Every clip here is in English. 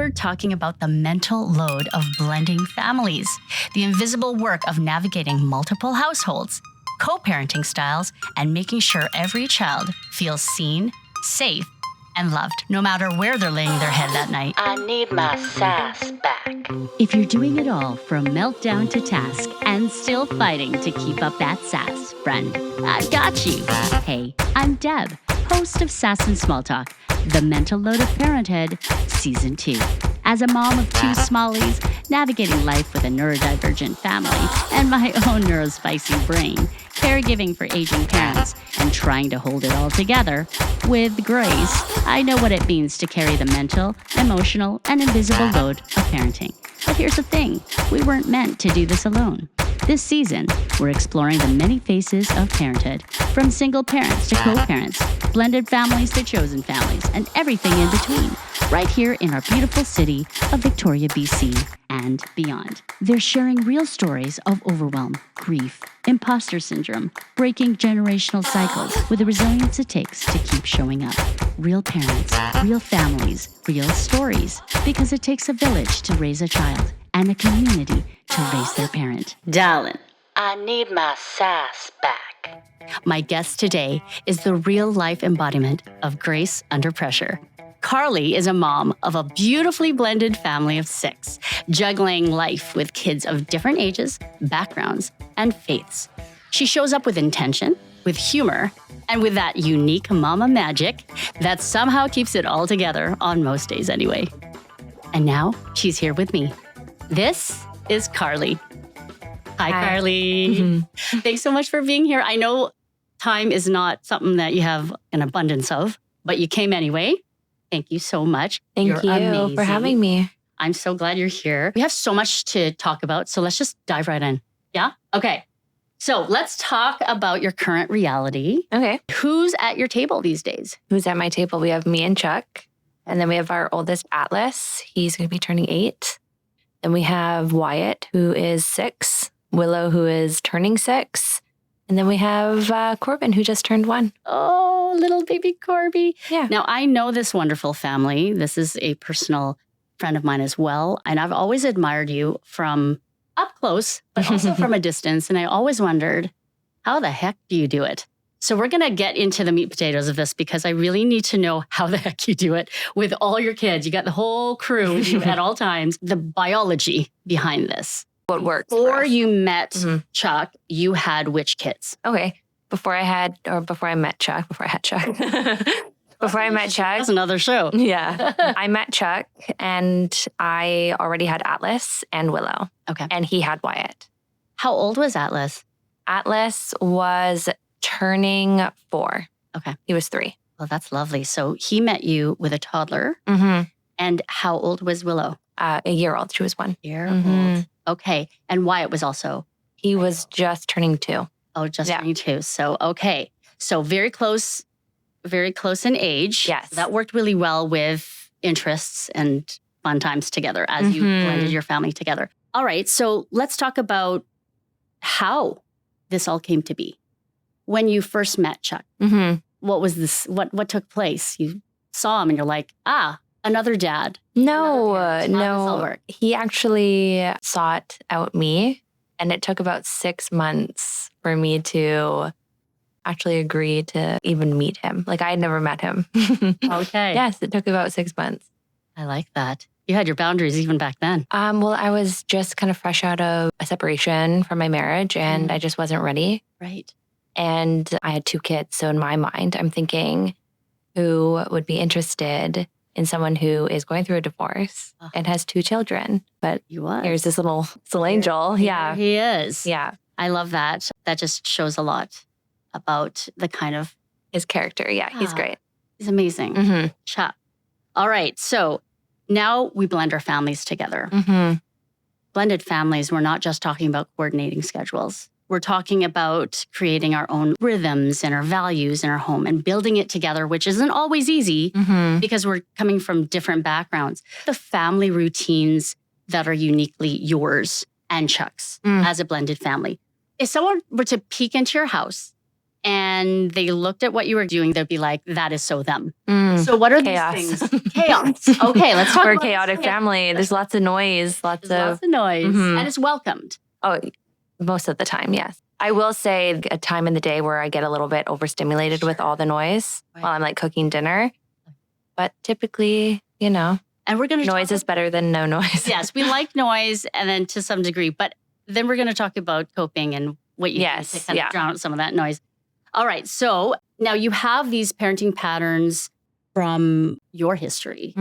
we're talking about the mental load of blending families, the invisible work of navigating multiple households, co-parenting styles, and making sure every child feels seen, safe, and loved, no matter where they're laying their head that night. I need my sass back. If you're doing it all from meltdown to task and still fighting to keep up that sass, friend, I've got you. Hey, I'm Deb, host of Sass Small Talk, the mental load of parenthood, Season 2. As a mom of 2 smallies, navigating life with a neurodivergent family and my own neurospicy brain, caregiving for aging parents, and trying to hold it all together with grace, I know what it means to carry the mental, emotional, and invisible load of parenting. But here's the thing, we weren't meant to do this alone. This season, we're exploring the many faces of parenthood, from single parents to co-parents, blended families to chosen families, and everything in between, right here in our beautiful city of Victoria, BC, and beyond. They're sharing real stories of overwhelm, grief, imposter syndrome, breaking generational cycles with the resilience it takes to keep showing up. Real parents, real families, real stories, because it takes a village to raise a child and a community to raise their parent. Darling, I need my sass back. my guest today is the real-life embodiment of grace under pressure. Carly is a mom of a beautifully blended family of 6, juggling life with kids of different ages, backgrounds, and faiths. She shows up with intention, with humor, and with that unique mama magic that somehow keeps it all together on most days anyway. And now she's here with me. This is Carly. Hi, Carly. Mm-hmm. Thanks so much for being here. I know time is not something that you have an abundance of, but you came anyway. Thank you so much. Thank you amazing. for having me. I'm so glad you're here. We have so much to talk about, so let's just dive right in. Yeah? Okay. So let's talk about your current reality. Okay. Who's at your table these days? Who's at my table? We have me and Chuck. And then we have our oldest, Atlas. He's going to be turning 8. Then we have Wyatt, who is 6. Willow, who is turning 6. And then we have Corbin, who just turned 1. Oh, little baby Corby. Yeah. Now, I know this wonderful family. This is a personal friend of mine as well. And I've always admired you from up close, but also from a distance. And I always wondered, how the heck do you do it? So we're going to get into the meat and potatoes of this because I really need to know how the heck you do it with all your kids. You got the whole crew with you at all times. The biology behind this. What works? Before you met Chuck, you had which kids? Okay. Before I met Chuck. Before I met Chuck. That's another show. Yeah. I met Chuck and I already had Atlas and Willow. Okay. And he had Wyatt. How old was Atlas? Atlas was turning 4. Okay. He was 3. Well, that's lovely. So he met you with a toddler. Mm-hmm. And how old was Willow? A year old. She was 1. Old. Okay. And Wyatt was also? He was just turning 2. Oh, just turning 2. So, okay. So very close in age. Yes. That worked really well with interests and fun times together as you blended your family together. All right. So let's talk about how this all came to be. When you first met Chuck, what was this? What took place? You saw him and you're like, another dad. No. He actually sought out me, and it took about 6 months for me to actually agree to even meet him. Like, I had never met him. Okay. Yes, it took about 6 months. I like that. You had your boundaries even back then. Well, I was just kind of fresh out of a separation from my marriage, and I just wasn't ready. Right. And I had 2 kids. So in my mind, I'm thinking, who would be interested in someone who is going through a divorce and has 2 children? But here's this little angel. Here he is. Yeah. I love that. That just shows a lot about the kind of... his character. Yeah, he's great. He's amazing. Chuck. All right. So now we blend our families together. Blended families, we're not just talking about coordinating schedules. We're talking about creating our own rhythms and our values in our home and building it together, which isn't always easy because we're coming from different backgrounds. The family routines that are uniquely yours and Chuck's as a blended family. If someone were to peek into your house and they looked at what you were doing, they'd be like, that is so them. Mm, So what are chaos. these things? Chaos. Okay, let's talk We're a about chaotic family. There's lots of noise, There's lots of noise, and it's welcomed. Oh, most of the time, yes. I will say a time in the day where I get a little bit overstimulated with all the noise while I'm like cooking dinner. But typically, And we're going to noise is better than no noise. Yes, we like noise, and then to some degree, but then we're going to talk about coping and what you do to kind of drown out some of that noise. All right, so now you have these parenting patterns from your history.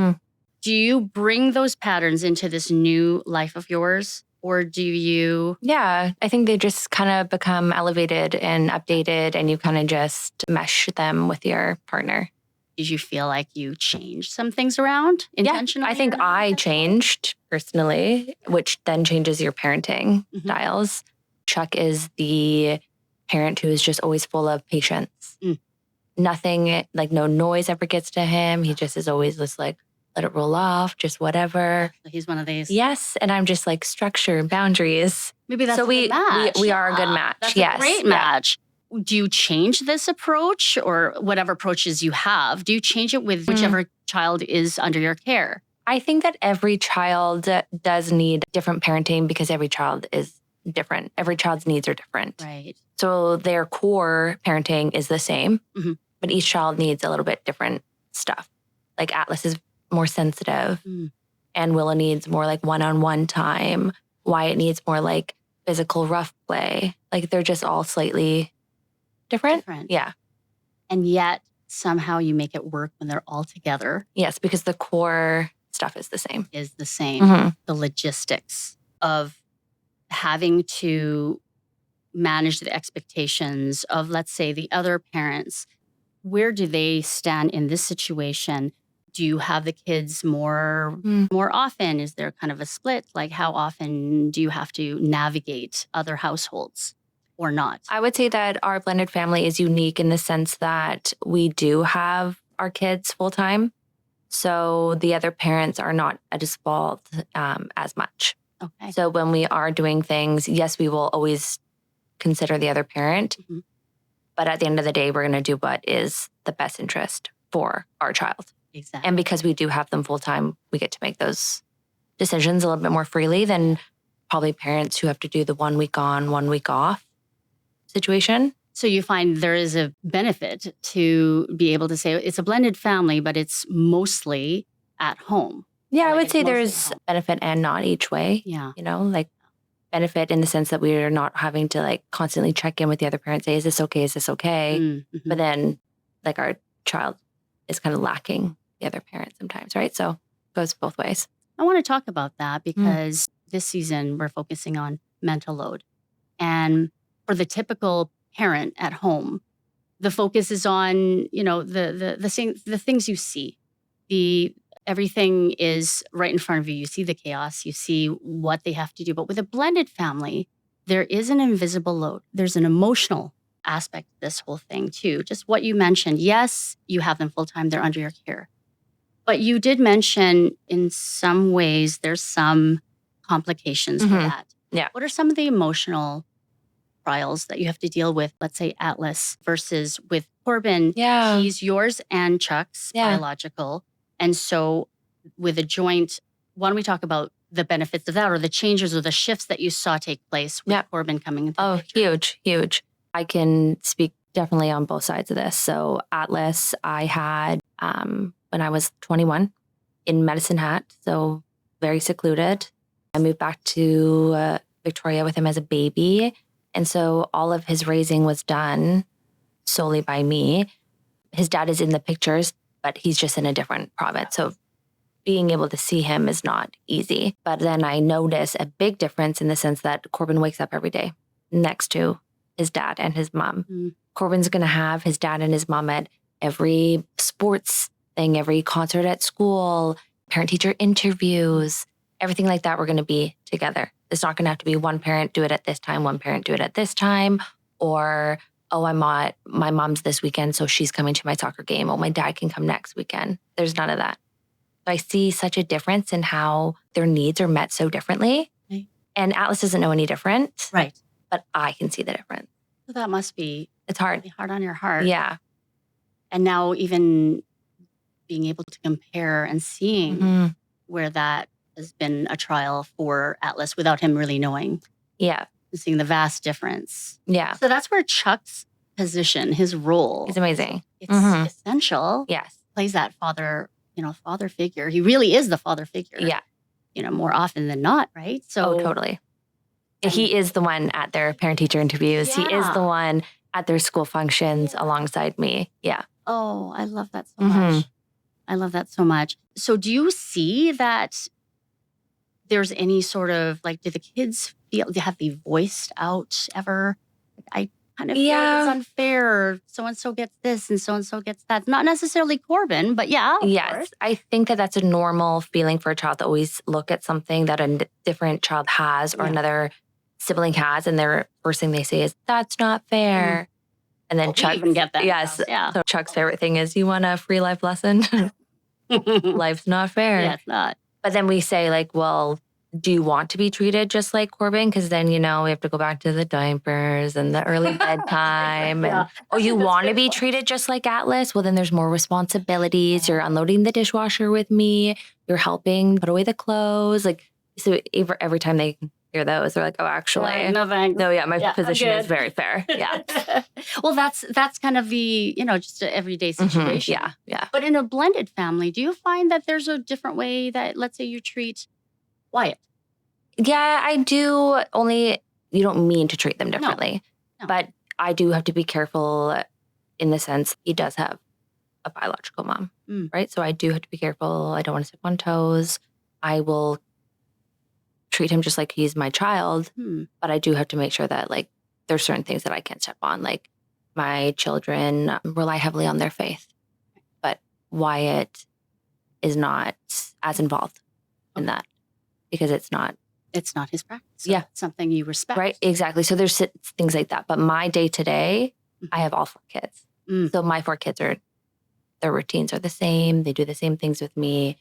Do you bring those patterns into this new life of yours, or do you? Yeah, I think they just kind of become elevated and updated, and you kind of just mesh them with your partner. Did you feel like you changed some things around intentionally? Yeah, I think I changed personally, which then changes your parenting styles. Chuck is the parent who is just always full of patience. Nothing, like no noise ever gets to him. He just is always just like, let it roll off, just whatever. He's one of these. Yes, and I'm just like structure and boundaries. Maybe that's a good match. We are a good match. That's yes, a great match. Do you change this approach, or whatever approaches you have? Do you change it with whichever child is under your care? I think that every child does need different parenting because every child is different. Every child's needs are different. Right. So their core parenting is the same, but each child needs a little bit different stuff. Like Atlas is more sensitive and Willow needs more like one-on-one time. Wyatt needs more like physical rough play. Like they're just all slightly different. Yeah. And yet somehow you make it work when they're all together. Yes, because the core stuff is the same. The logistics of having to manage the expectations of, let's say, the other parents. Where do they stand in this situation? Do you have the kids more often? Is there kind of a split? Like how often do you have to navigate other households or not? I would say that our blended family is unique in the sense that we do have our kids full time. So the other parents are not at fault as much. Okay. So when we are doing things, yes, we will always consider the other parent. But at the end of the day, we're going to do what is the best interest for our child. Exactly. And because we do have them full time, we get to make those decisions a little bit more freely than probably parents who have to do the 1 week on, 1 week off situation. So you find there is a benefit to be able to say it's a blended family, but it's mostly at home. Yeah, I would say there's benefit and not each way. Yeah. Like benefit in the sense that we are not having to like constantly check in with the other parent, say, is this okay? Is this okay? But then like our child is kind of lacking the other parent sometimes, right? So it goes both ways. I want to talk about that because this season we're focusing on mental load. And for the typical parent at home, the focus is on, the things you see. Everything is right in front of you. You see the chaos, you see what they have to do. But with a blended family, there is an invisible load. There's an emotional aspect to this whole thing too. Just what you mentioned. Yes, you have them full time, they're under your care. But you did mention in some ways there's some complications with that. Yeah. What are some of the emotional trials that you have to deal with, let's say Atlas versus with Corbin? Yeah. He's yours and Chuck's biological. And so with a joint, why don't we talk about the benefits of that or the changes or the shifts that you saw take place with Corbin coming into the picture? Huge. I can speak definitely on both sides of this. So Atlas, I had when I was 21 in Medicine Hat, so very secluded. I moved back to Victoria with him as a baby. And so all of his raising was done solely by me. His dad is in the pictures, but he's just in a different province. So being able to see him is not easy. But then I notice a big difference in the sense that Corbin wakes up every day next to his dad and his mom. Corbin's going to have his dad and his mom at every sports thing, every concert at school, parent-teacher interviews, everything like that. We're going to be together. It's not going to have to be one parent do it at this time, one parent do it at this time, or I'm at my mom's this weekend, so she's coming to my soccer game. Oh, my dad can come next weekend. There's none of that. I see such a difference in how their needs are met so differently. Right. And Atlas doesn't know any different. Right. But I can see the difference. So that must be It's hard. Really hard on your heart. Yeah. And now even being able to compare and seeing where that has been a trial for Atlas without him really knowing. Yeah. Seeing the vast difference. Yeah. So that's where Chuck's position, his role. It's amazing. It's essential. Yes. Plays that father figure. He really is the father figure. Yeah. More often than not, right? So totally. He is the one at their parent-teacher interviews. Yeah. He is the one at their school functions alongside me. Yeah. Oh, I love that so much. I love that so much. So do you see that there's any sort of, like, do the kids have they voiced out ever? I kind of feel like it's unfair. So-and-so gets this and so-and-so gets that. Not necessarily Corbin, but yeah. Yes. Course. I think that that's a normal feeling for a child to always look at something that a different child has or another sibling has. And their first thing they say is, that's not fair. And then Chuck even get that. Yes. Yeah. So Chuck's favorite thing is, you want a free life lesson? Life's not fair. Yeah, it's not. But then we say, like, well, do you want to be treated just like Corbin? Because then, we have to go back to the diapers and the early bedtime. And, you want to be treated just like Atlas? Well, then there's more responsibilities. You're unloading the dishwasher with me. You're helping put away the clothes. Like, so every time they hear those, they're like, oh, actually. No, thanks. No, my position is very fair. Yeah. Well, that's kind of the, just an everyday situation. Yeah. But in a blended family, do you find that there's a different way that, let's say, you treat Wyatt? Yeah, I do. Only you don't mean to treat them differently. No. But I do have to be careful in the sense he does have a biological mom, right? So I do have to be careful. I don't want to step on toes. I will treat him just like he's my child, but I do have to make sure that, like, there's certain things that I can't step on. Like, my children rely heavily on their faith, but Wyatt is not as involved in that because it's not his practice. So it's something you respect. Right, exactly. So there's things like that. But my day-to-day, I have all 4 kids. So my 4 kids their routines are the same. They do the same things with me.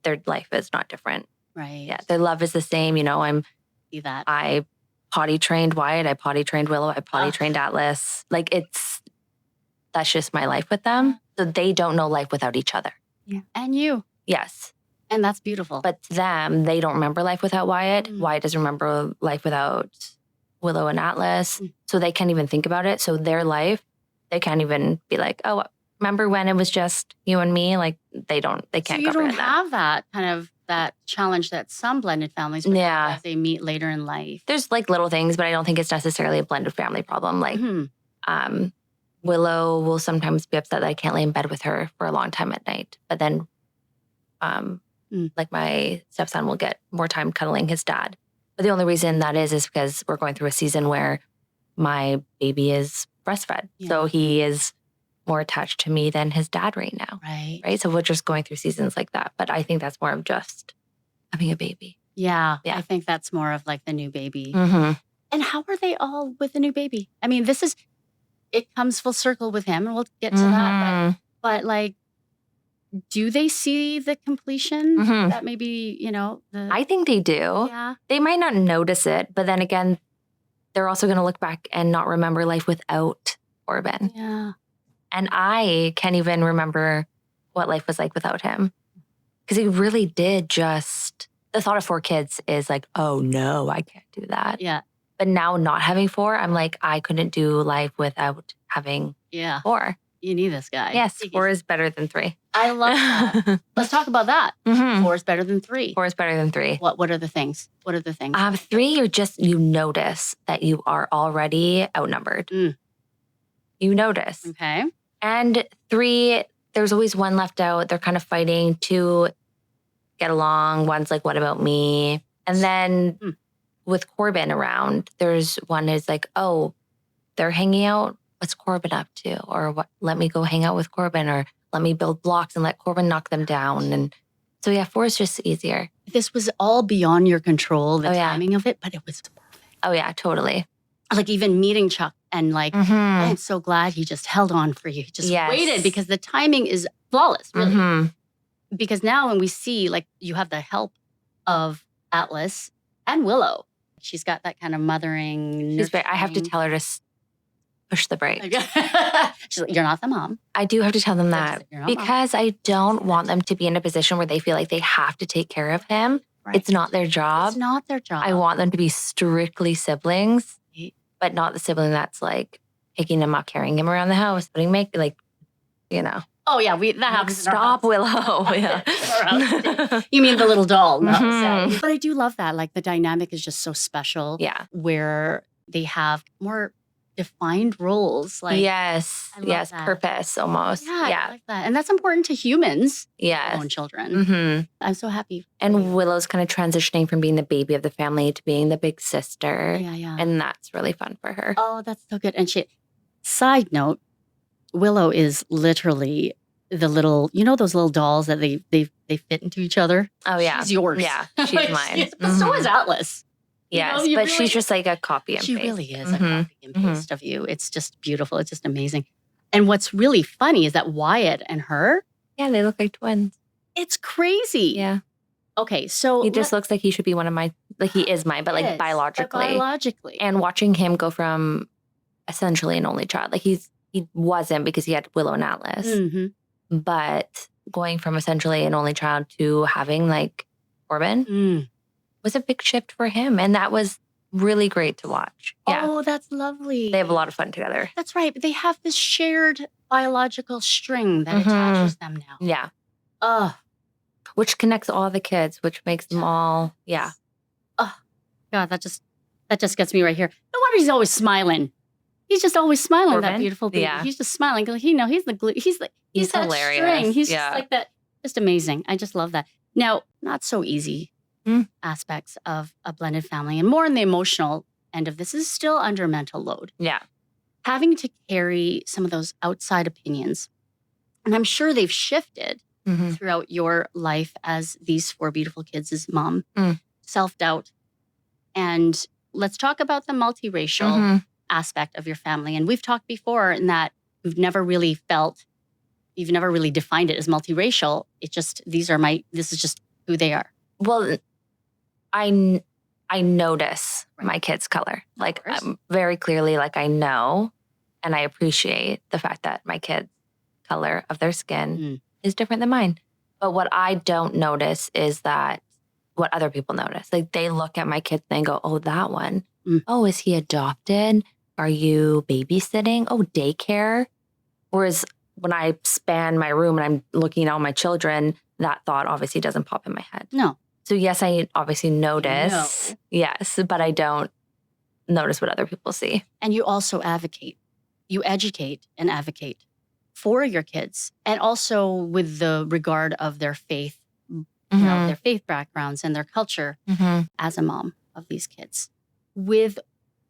Their life is not different. Right. Yeah, their love is the same. See that. I potty trained Wyatt. I potty trained Willow. I potty trained Atlas. Like, that's just my life with them. So they don't know life without each other. Yeah. And you. Yes. And that's beautiful. But to them, they don't remember life without Wyatt. Wyatt doesn't remember life without Willow and Atlas. So they can't even think about it. So their life, they can't even be like, oh, remember when it was just you and me? Like, they can't So you don't have that kind of that challenge that some blended families would have as they meet later in life. There's, like, little things, but I don't think it's necessarily a blended family problem. Like, Willow will sometimes be upset that I can't lay in bed with her for a long time at night. But then, like, my stepson will get more time cuddling his dad. But the only reason that is because we're going through a season where my baby is breastfed. Yeah. So he is more attached to me than his dad right now. Right. So we're just going through seasons like that. But I think that's more of just having a baby. Yeah. I think that's more of, like, the new baby. And how are they all with the new baby? I mean, it comes full circle with him, and we'll get to that. But like, do they see the completion that maybe, I think they do. Yeah. They might not notice it, but then again, they're also going to look back and not remember life without Corbin. Yeah. And I can't even remember what life was like without him. Because he really did the thought of 4 kids is like, oh no, I can't do that. Yeah. But now not having 4, I'm like, I couldn't do life without having 4. You need this guy. Yes, 4 is better than 3. I love that. Let's talk about that. 4 is better than 3. 4 is better than 3. What are the things? 3, you notice that you are already outnumbered. You notice. Okay. And 3, there's always one left out. They're kind of fighting to get along. One's like, what about me? And then with Corbin around, there's one is like, oh, they're hanging out. What's Corbin up to? Or what? Let me go hang out with Corbin, or let me build blocks and let Corbin knock them down. And so 4 is just easier. This was all beyond your control, the timing of it, but it was perfect. Oh yeah, totally. Like, even meeting Chuck and like, I'm so glad he just held on for you. He just waited, because the timing is flawless, really. Because now when we see, like, you have the help of Atlas and Willow. She's got that kind of mothering. I have to tell her to push the brakes. She's like, you're not the mom. I do have to tell them Yeah, that just like, you're not mom. because I don't want them to be in a position where they feel like they have to take care of him. Right. It's not their job. It's not their job. I want them to be strictly siblings, Right. but not the sibling that's like picking him up, carrying him around the house, putting make like, you know. Oh, yeah. That happens. Stop, Willow. Yeah. You mean the little doll? No, Mhm. sorry. But I do love that. Like the dynamic is just so special. Yeah. Where they have more defined roles. Like Yes. I love Yes. that. Purpose almost. Yeah, I Yeah. like that. And that's important to humans, Yes. own children. Mm-hmm. I'm so happy. And Willow's kind of transitioning from being the baby of the family to being the big sister. Yeah. And that's really fun for her. Oh, that's so good. And side note, Willow is literally the little, those little dolls that they fit into each other. Oh, yeah. She's yours. Yeah, she's mine. But so is Atlas. Yes, you but really- she's just like a copy and She paste. really is a Mhm. copy and paste of you. It's just beautiful. It's just amazing. And what's really funny is that Wyatt and her, Yeah, they look like twins. it's crazy. Yeah. Okay, so He just looks like he should be one of my, like he is mine, but like biologically. Biologically. And watching him go from essentially an only child, like he wasn't because he had Willow and Atlas, Mhm. but going from essentially an only child to having like Corbin Mm. was a big shift for him. And that was really great to watch. Yeah. Oh, that's lovely. They have a lot of fun together. That's right. But they have this shared biological string that Mhm. attaches them now. Yeah. Oh, Which connects all the kids, which makes them all, yeah. God, that just gets me right here. No wonder he's always smiling. He's just always smiling, that Corbin? beautiful baby. Yeah. He's just smiling. He's the glue. He's that hilarious. string. He's Yeah. just like that. Just amazing. I just love that. Now, not so easy aspects of a blended family and more on the emotional end of this is still under mental load. Yeah. Having to carry some of those outside opinions. And I'm sure they've shifted Mhm. throughout your life as these four beautiful kids' mom. Mm. Self-doubt. And let's talk about the multiracial Mhm. aspect of your family. And we've talked before in that you've never really defined it as multiracial. It just, this is just who they are. Well, I notice Right. my kids' color. Like course. very clearly, like I know and I appreciate the fact that my kids' color of their skin is different than mine. But what I don't notice is that what other people notice. Like they look at my kids and they go, oh, that one. Mm. Oh, is he adopted? Are you babysitting? Oh, daycare. Whereas when I span my room and I'm looking at all my children, that thought obviously doesn't pop in my head. No. So yes, I obviously notice. No. Yes, but I don't notice what other people see. And you also advocate. You educate and advocate for your kids. And also with the regard of their faith, their faith backgrounds and their culture Mm-hmm. as a mom of these kids. With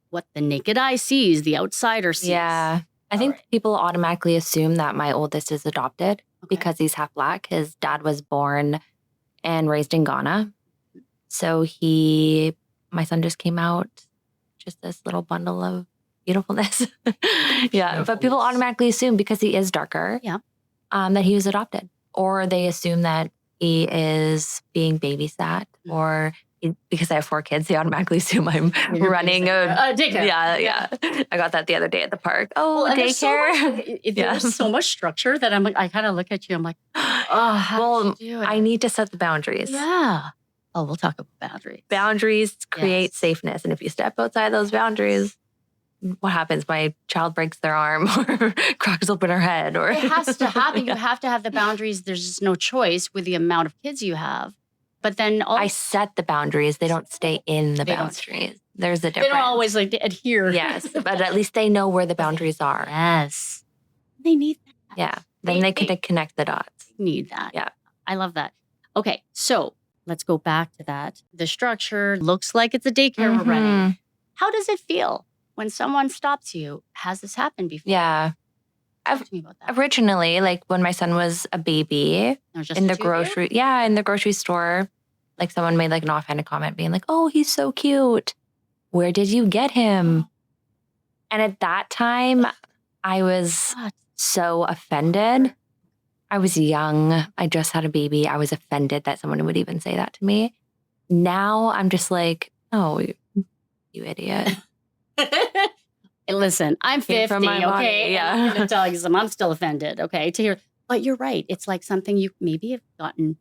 what the naked eye sees, the outsider sees. Yeah. I think Alright. people automatically assume that my oldest is adopted Okay. because he's half Black. His dad was born and raised in Ghana. So my son just came out just this little bundle of beautifulness. Yeah. But people automatically assume because he is darker Yeah. That he was adopted. Or they assume that he is being babysat or because I have 4 kids, they automatically assume I'm You're running a daycare. Yeah. I got that the other day at the park. Oh, And there's daycare. there's so much structure that I kind of look at you. I'm like, oh, how did you do it? I need to set the boundaries. Yeah. Oh, we'll talk about boundaries. Boundaries create Yes. safeness. And if you step outside those boundaries, what happens? My child breaks their arm or cracks open her head. Or It has to happen. You have to have the boundaries. There's just no choice with the amount of kids you have. But then I set the boundaries. They don't stay in the They don't boundaries. There's a they difference. don't always like adhere. Yes, but at least they know where the boundaries are. Yes. They need that. Yeah. Then they can connect the dots. Need that. Yeah. I love that. Okay. So let's go back to that. The structure looks like it's a daycare we're running. Mhm. How does it feel when someone stops you? Has this happened before? Yeah. Talk to me about that. Originally, like when my son was a baby There's just in the two of you? grocery, in the grocery store, like someone made like an offhanded comment being like, oh, he's so cute. Where did you get him? And at that time, I was God. so offended. I was young. I just had a baby. I was offended that someone would even say that to me. Now I'm just like, oh, you idiot. Listen, I'm 50, from my body, okay? yeah. And I'm going to tell you something. I'm still offended, okay, to hear. But you're right. It's like something you maybe have gotten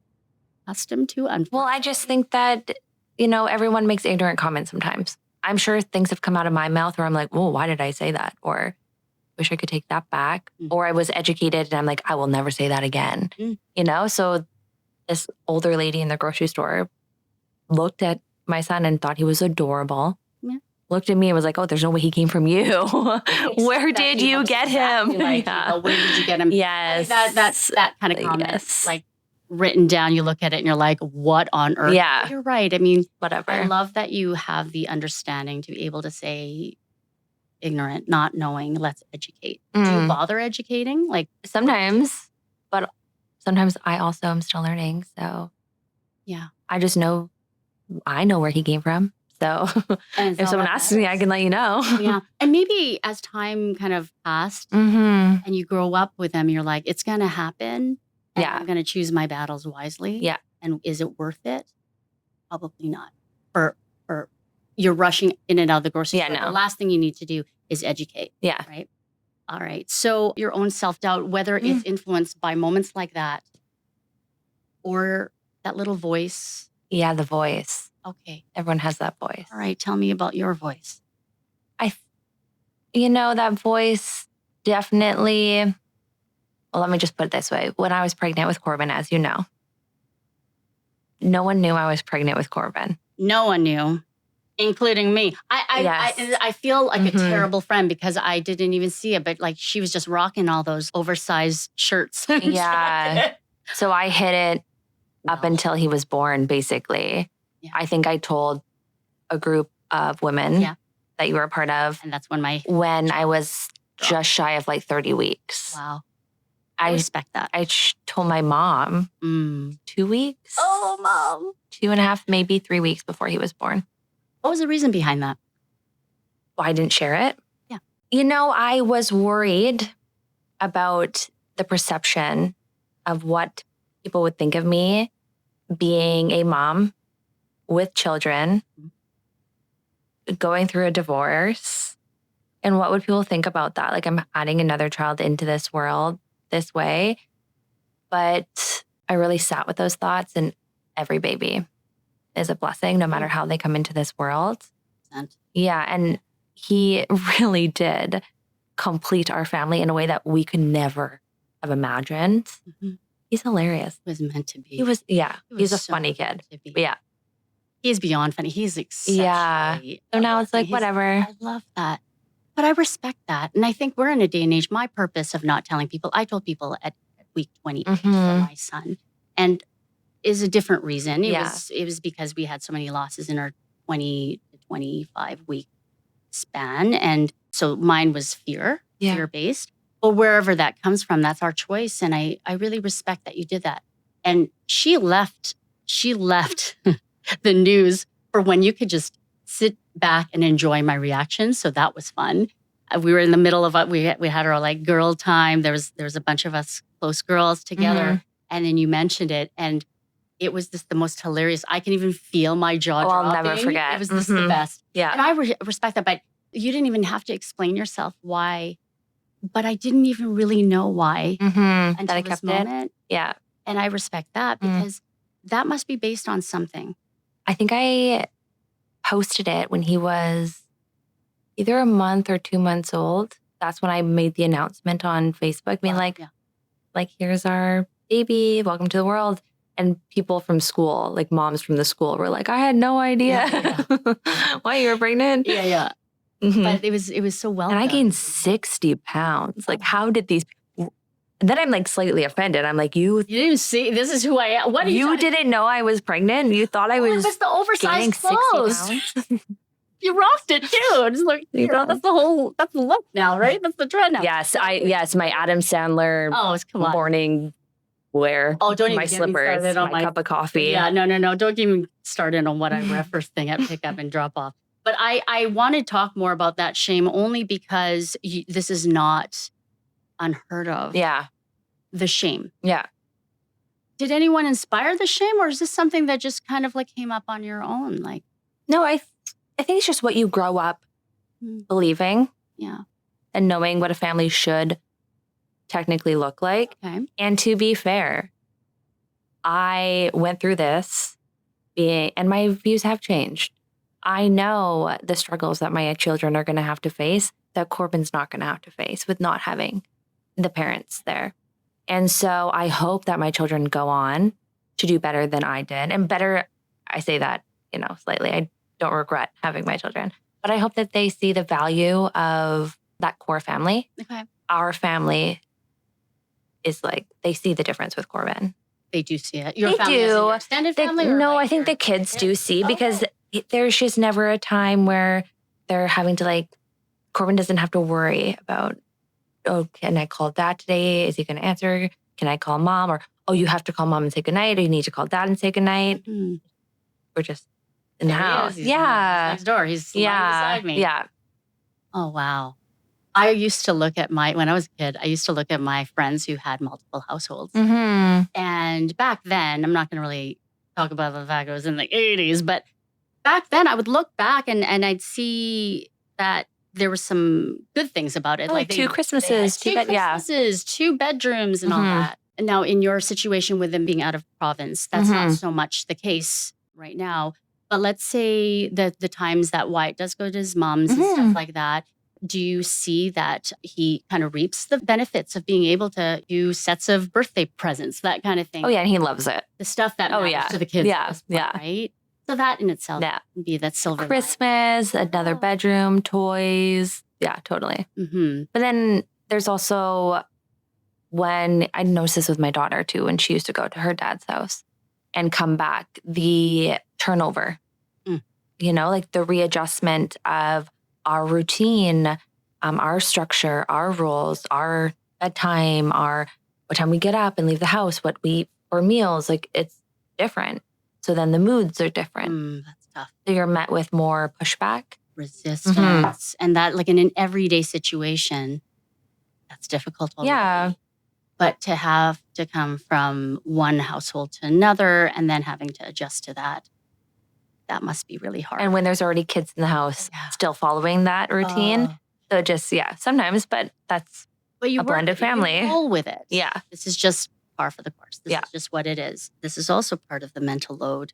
accustomed to. Well, I just think that, everyone makes ignorant comments sometimes. I'm sure things have come out of my mouth where I'm like, whoa, why did I say that? Or wish I could take that back. Or I was educated and I'm like, I will never say that again. So this older lady in the grocery store looked at my son and thought he was adorable. Yeah. Looked at me and was like, oh, there's no way he came from you. Where did you get him? Like, where did you get him? Yes. That kind of comment. Yes. Like written down, you look at it and you're like, what on earth? Yeah. But you're right. I mean, whatever. I love that you have the understanding to be able to say ignorant, not knowing, let's educate. Do you bother educating? Like sometimes, but sometimes I also am still learning. So yeah, I just know, I know where he came from. So if someone asks me, I can let you know. Yeah. And maybe as time kind of passed and you grow up with them, you're like, it's going to happen. And I'm going to choose my battles wisely. Yeah. And is it worth it? Probably not. For you're rushing in and out of the grocery store. No. The last thing you need to do is educate. Yeah. Right. All right. So your own self-doubt, whether it's influenced by moments like that or that little voice. Yeah, the voice. Okay. Everyone has that voice. All right. Tell me about your voice. That voice definitely, well, let me just put it this way. When I was pregnant with Corbin, as you know, no one knew I was pregnant with Corbin. No one knew, including me. I feel like a terrible friend because I didn't even see it, but like she was just rocking all those oversized shirts. Yeah. So I hid it up until he was born, basically. Yeah. I think I told a group of women that you were a part of. And that's when I was just shy of like 30 weeks. Wow. I respect that. I told my mom 2 weeks. Oh, Mom. 2.5, maybe 3 weeks before he was born. What was the reason behind that? Why I didn't share it? Yeah. I was worried about the perception of what people would think of me being a mom with children, going through a divorce. And what would people think about that? Like I'm adding another child into this world this way. But I really sat with those thoughts, and every baby is a blessing, no matter how they come into this world. Yeah. And he really did complete our family in a way that we could never have imagined. He's hilarious. It was meant to be. He was he's a funny kid. Yeah. He's beyond funny. He's exceptionally. Yeah. So now it's like, whatever. I love that. But I respect that. And I think we're in a day and age, my purpose of not telling people, I told people at week 28 for my son, and is a different reason. It was because we had so many losses in our 20 to 25 week span. And so mine was fear-based. But wherever that comes from, that's our choice. And I really respect that you did that. And she left the news for when you could just sit back and enjoy my reaction. So that was fun. We were in the middle of we had our like girl time. There was a bunch of us close girls together. And then you mentioned it, and it was just the most hilarious. I can even feel my jaw dropping. I'll never forget. It was just the best. Yeah. And I respect that, but you didn't even have to explain yourself why. But I didn't even really know why until that I this kept moment. It. Yeah. And I respect that because that must be based on something. I think I posted it when he was either a month or 2 months old. That's when I made the announcement on Facebook, being like, here's our baby, welcome to the world. And people from school, like moms from the school, were like, I had no idea. Why you were pregnant? Yeah. But it was so well and done. I gained 60 pounds. Like, how did these? And then I'm like slightly offended. I'm like, you didn't see. This is who I am. What you didn't know I was pregnant? You thought I was? It was the oversized clothes. 60 pounds? You rocked it too. It's like that's the look now, right? That's the trend now. Yes, my Adam Sandler morning wear. Oh, don't my even slippers, get me my cup of coffee. Yeah, no. Don't even start in on what I wear first thing at pickup and drop off. But I want to talk more about that shame only because this is not unheard of. Yeah. The shame. Yeah. Did anyone inspire the shame, or is this something that just kind of like came up on your own? Like, no, I think it's just what you grow up believing. Yeah. and knowing what a family should technically look like. Okay. And to be fair, I went through this and my views have changed. I know the struggles that my children are going to have to face that Corbin's not going to have to face with not having the parents there. And so I hope that my children go on to do better than I did. And better, I say that, slightly. I don't regret having my children. But I hope that they see the value of that core family. Okay. Our family is they see the difference with Corbin. They do see it. Your They family is do. your extended family? No, I think the kids do see because there's just never a time where they're having to Corbin doesn't have to worry about, oh, can I call dad today? Is he going to answer? Can I call mom? Or, oh, you have to call mom and say goodnight. Or you need to call dad and say goodnight. Mm-hmm. We're just in the house. He's next door. He's lying beside me. Yeah. Oh, wow. I used to look at when I was a kid, I used to look at my friends who had multiple households. Mm-hmm. And back then, I'm not going to really talk about the fact it was in the 80s, but back then I would look back and I'd see that there were some good things about it. Like two Christmases, two Christmases, 2 bedrooms and all that. And now in your situation with them being out of province, that's not so much the case right now. But let's say that the times that Wyatt does go to his mom's and stuff like that, do you see that he kind of reaps the benefits of being able to do sets of birthday presents, that kind of thing? Oh, yeah, and he loves it. The stuff that matters to the kids. Yeah, at this point, right? So that in itself can be that silver Christmas, another bedroom, toys. Yeah, totally. Mm-hmm. But then there's also when I noticed this with my daughter too, when she used to go to her dad's house and come back, the turnover, the readjustment of our routine, our structure, our rules, our bedtime, what time we get up and leave the house, what we eat for meals, it's different. So then the moods are different. That's tough. So you're met with more pushback. Resistance. And that in an everyday situation, that's difficult already. Yeah. But to have to come from one household to another and then having to adjust to that must be really hard. And when there's already kids in the house, still following that routine. So just, sometimes, but that's a blended family. You roll with it. Yeah. This is just par for the course. This is just what it is. This is also part of the mental load.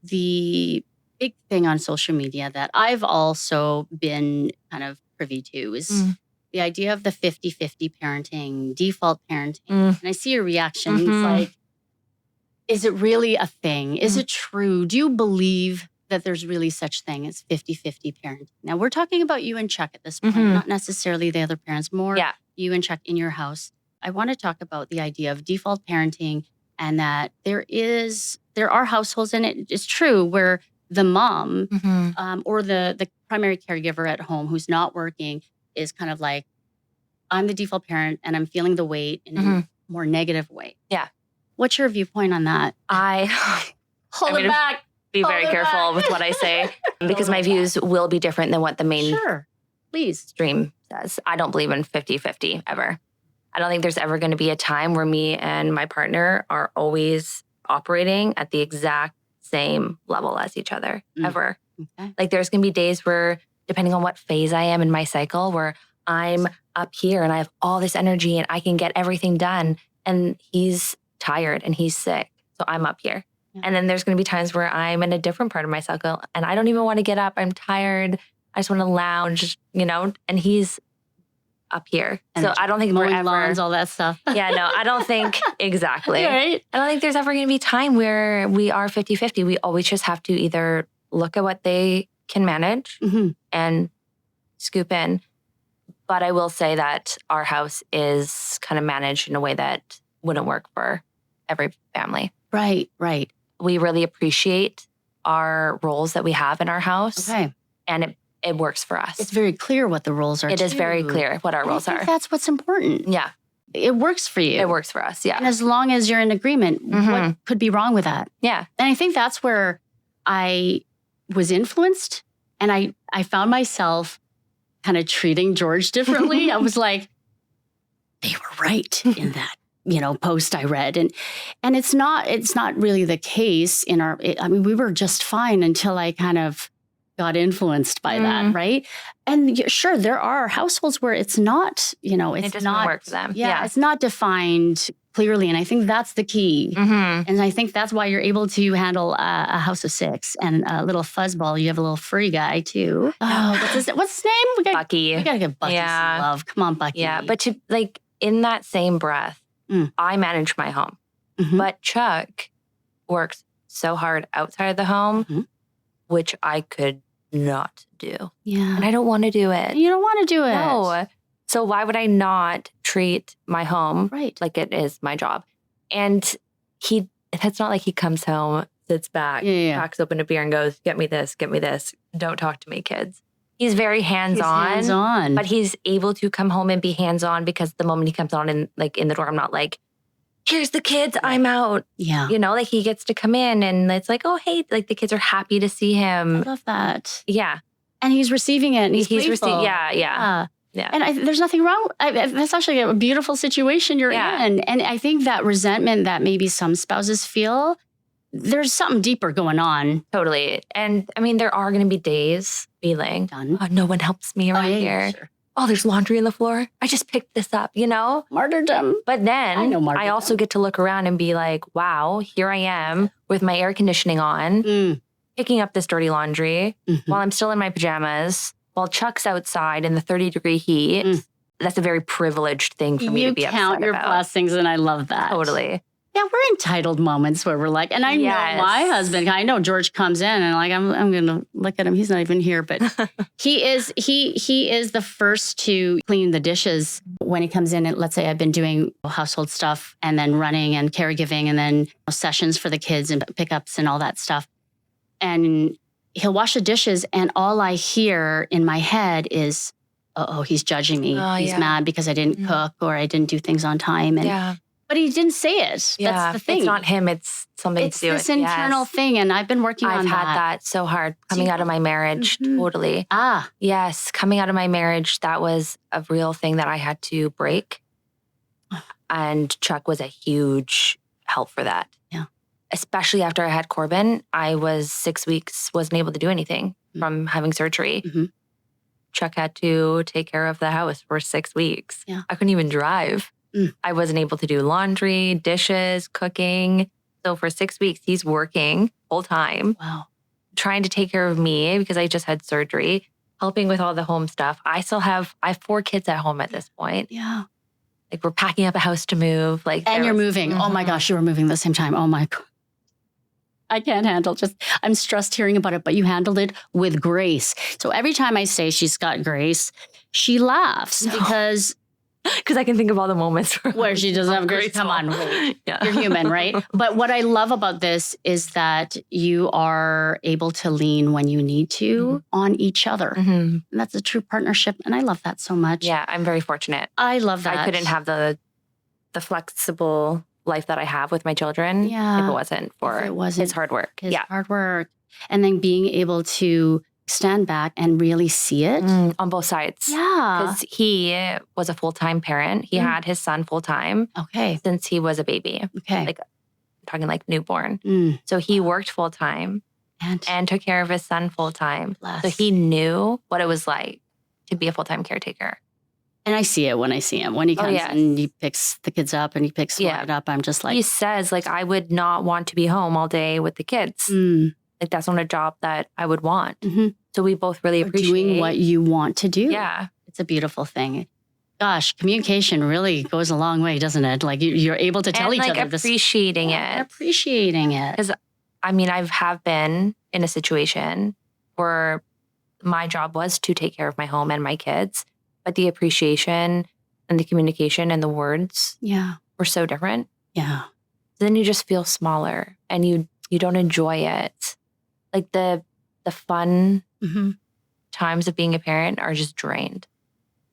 The big thing on social media that I've also been kind of privy to is the idea of the 50-50 parenting, default parenting. And I see your reaction. It's like, is it really a thing? Is it true? Do you believe that there's really such thing as 50-50 parenting? Now, we're talking about you and Chuck at this point, not necessarily the other parents, more you and Chuck in your house. I want to talk about the idea of default parenting and that there are households, and it is true, where the mom or the primary caregiver at home who's not working is kind of like, I'm the default parent and I'm feeling the weight in a more negative way. Yeah. What's your viewpoint on that? Hold it back. Be very careful with what I say because my views will be different than what the main stream says. I don't believe in 50-50 ever. I don't think there's ever going to be a time where me and my partner are always operating at the exact same level as each other, ever. Okay. There's going to be days where, depending on what phase I am in my cycle, where I'm up here and I have all this energy and I can get everything done, and he's tired and he's sick. So I'm up here. Yeah. And then there's going to be times where I'm in a different part of my cycle and I don't even want to get up. I'm tired. I just want to lounge, and he's up here. And so I don't think we're ever... lawns, all that stuff. Yeah, no, I don't think... Exactly. Right? I don't think there's ever going to be time where we are 50-50. We always just have to either look at what they can manage and scoop in. But I will say that our house is kind of managed in a way that wouldn't work for every family. Right, right. We really appreciate our roles that we have in our house. Okay. And it works for us. It's very clear what the roles are. It is very clear what our roles are. That's what's important. Yeah. It works for you. It works for us, yeah. And as long as you're in agreement, what could be wrong with that? Yeah. And I think that's where I was influenced, and I found myself kind of treating George differently. I was like, they were right in that, post I read. And it's not really the case in we were just fine until I kind of got influenced by that, right? And sure, there are households where it's not, it's It doesn't not work for them. Yeah, it's not defined clearly. And I think that's the key. And I think that's why you're able to handle a house of 6 and a little fuzzball. You have a little furry guy too. Oh, what's his name? Bucky. We gotta give Bucky some love. Come on, Bucky. Yeah, but to in that same breath, I manage my home. But Chuck works so hard outside of the home, which I could not do. Yeah. And I don't want to do it. You don't want to do it. No. So why would I not treat my home like it is my job? And it's not like he comes home, sits back, cracks open a beer and goes, get me this, don't talk to me, kids. He's very hands-on. But he's able to come home and be hands-on because the moment he comes on in the door, I'm not like, here's the kids, I'm out. Yeah. He gets to come in and it's like, oh, hey, the kids are happy to see him. I love that. Yeah. And he's receiving it and he's receiving. Yeah. And there's nothing wrong. That's actually a beautiful situation you're in. And I think that resentment that maybe some spouses feel, there's something deeper going on. Totally. And I mean, there are going to be days feeling, no one helps me around here. Sure. Oh, there's laundry on the floor. I just picked this up, Martyrdom. But then I also get to look around and be like, wow, here I am with my air conditioning on, picking up this dirty laundry while I'm still in my pajamas, while Chuck's outside in the 30-degree heat. That's a very privileged thing for me to be upset about. You count your blessings, and I love that. Totally. Yeah, we're entitled moments where we're like, and I know my husband, I know George comes in and I'm going to look at him. He's not even here, but he is the first to clean the dishes when he comes in. And let's say I've been doing household stuff and then running and caregiving and then sessions for the kids and pickups and all that stuff. And he'll wash the dishes and all I hear in my head is, he's judging me. He's mad because I didn't cook or I didn't do things on time. And but he didn't say it. Yeah, that's the thing. It's not him. It's something to do with It's this internal thing, and I've been working on that. I've had that so hard coming out of my marriage. Totally. Yes, coming out of my marriage, that was a real thing that I had to break. And Chuck was a huge help for that. Yeah. Especially after I had Corbin, I was 6 weeks, wasn't able to do anything from having surgery. Chuck had to take care of the house for 6 weeks. Yeah. I couldn't even drive. I wasn't able to do laundry, dishes, cooking. So for 6 weeks, he's working full time. Wow. Trying to take care of me because I just had surgery, helping with all the home stuff. I have 4 kids at home at this point. Yeah. Like we're packing up a house to move. And you're moving. Oh my gosh, you were moving at the same time. Oh my God. I can't handle I'm stressed hearing about it, but you handled it with grace. So every time I say she's got grace, she laughs because I can think of all the moments where she doesn't have grace. Come on, you're human, right? But what I love about this is that you are able to lean when you need to on each other. And that's a true partnership, and I love that so much. Yeah, I'm very fortunate. I love that. I couldn't have the flexible life that I have with my children if it wasn't for his hard work. Hard work. And then being able to stand back and really see it. On both sides. Yeah. Because he was a full-time parent. He had his son full-time. Okay. Since he was a baby. Okay. I'm talking newborn. So he worked full-time and took care of his son full-time. So he knew what it was like to be a full-time caretaker. And I see it when I see him. When he comes and he picks the kids up and he picks Margaret up, I'm just like... He says, I would not want to be home all day with the kids. That's not a job that I would want. So we both really appreciate doing what you want to do. Yeah. It's a beautiful thing. Gosh, communication really goes a long way, doesn't it? You're able to tell each other this. Appreciating it. Appreciating it. Because, I have been in a situation where my job was to take care of my home and my kids, but the appreciation and the communication and the words were so different. Yeah. Then you just feel smaller and you don't enjoy it. The fun times of being a parent are just drained.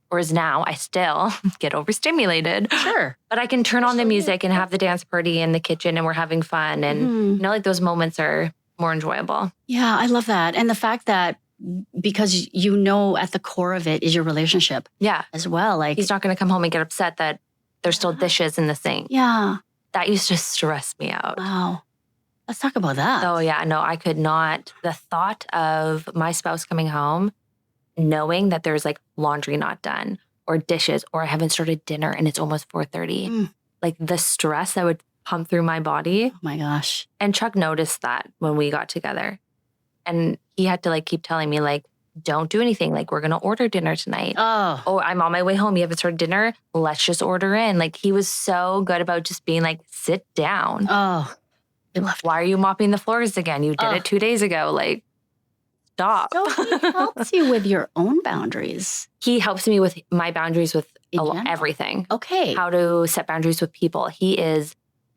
Whereas now I still get overstimulated. Sure. But I can turn on the music and have the dance party in the kitchen and we're having fun. And those moments are more enjoyable. Yeah, I love that. And the fact that because at the core of it is your relationship. Yeah. As well. He's not going to come home and get upset that there's still dishes in the sink. Yeah. That used to stress me out. Wow. Let's talk about that. Oh, yeah. No, I could not. The thought of my spouse coming home, knowing that there's like laundry not done or dishes, or I haven't started dinner and it's almost 4:30. Like the stress that would pump through my body. Oh my gosh. And Chuck noticed that when we got together. And he had to like keep telling me like, don't do anything. Like, we're going to order dinner tonight. Oh, I'm on my way home. You haven't started dinner. Let's just order in. Like, he was so good about just being like, sit down. Oh, why are you mopping the floors again? You did it 2 days ago. Like, stop. So he helps you with your own boundaries. He helps me with my boundaries with everything. Okay. How to set boundaries with people. He is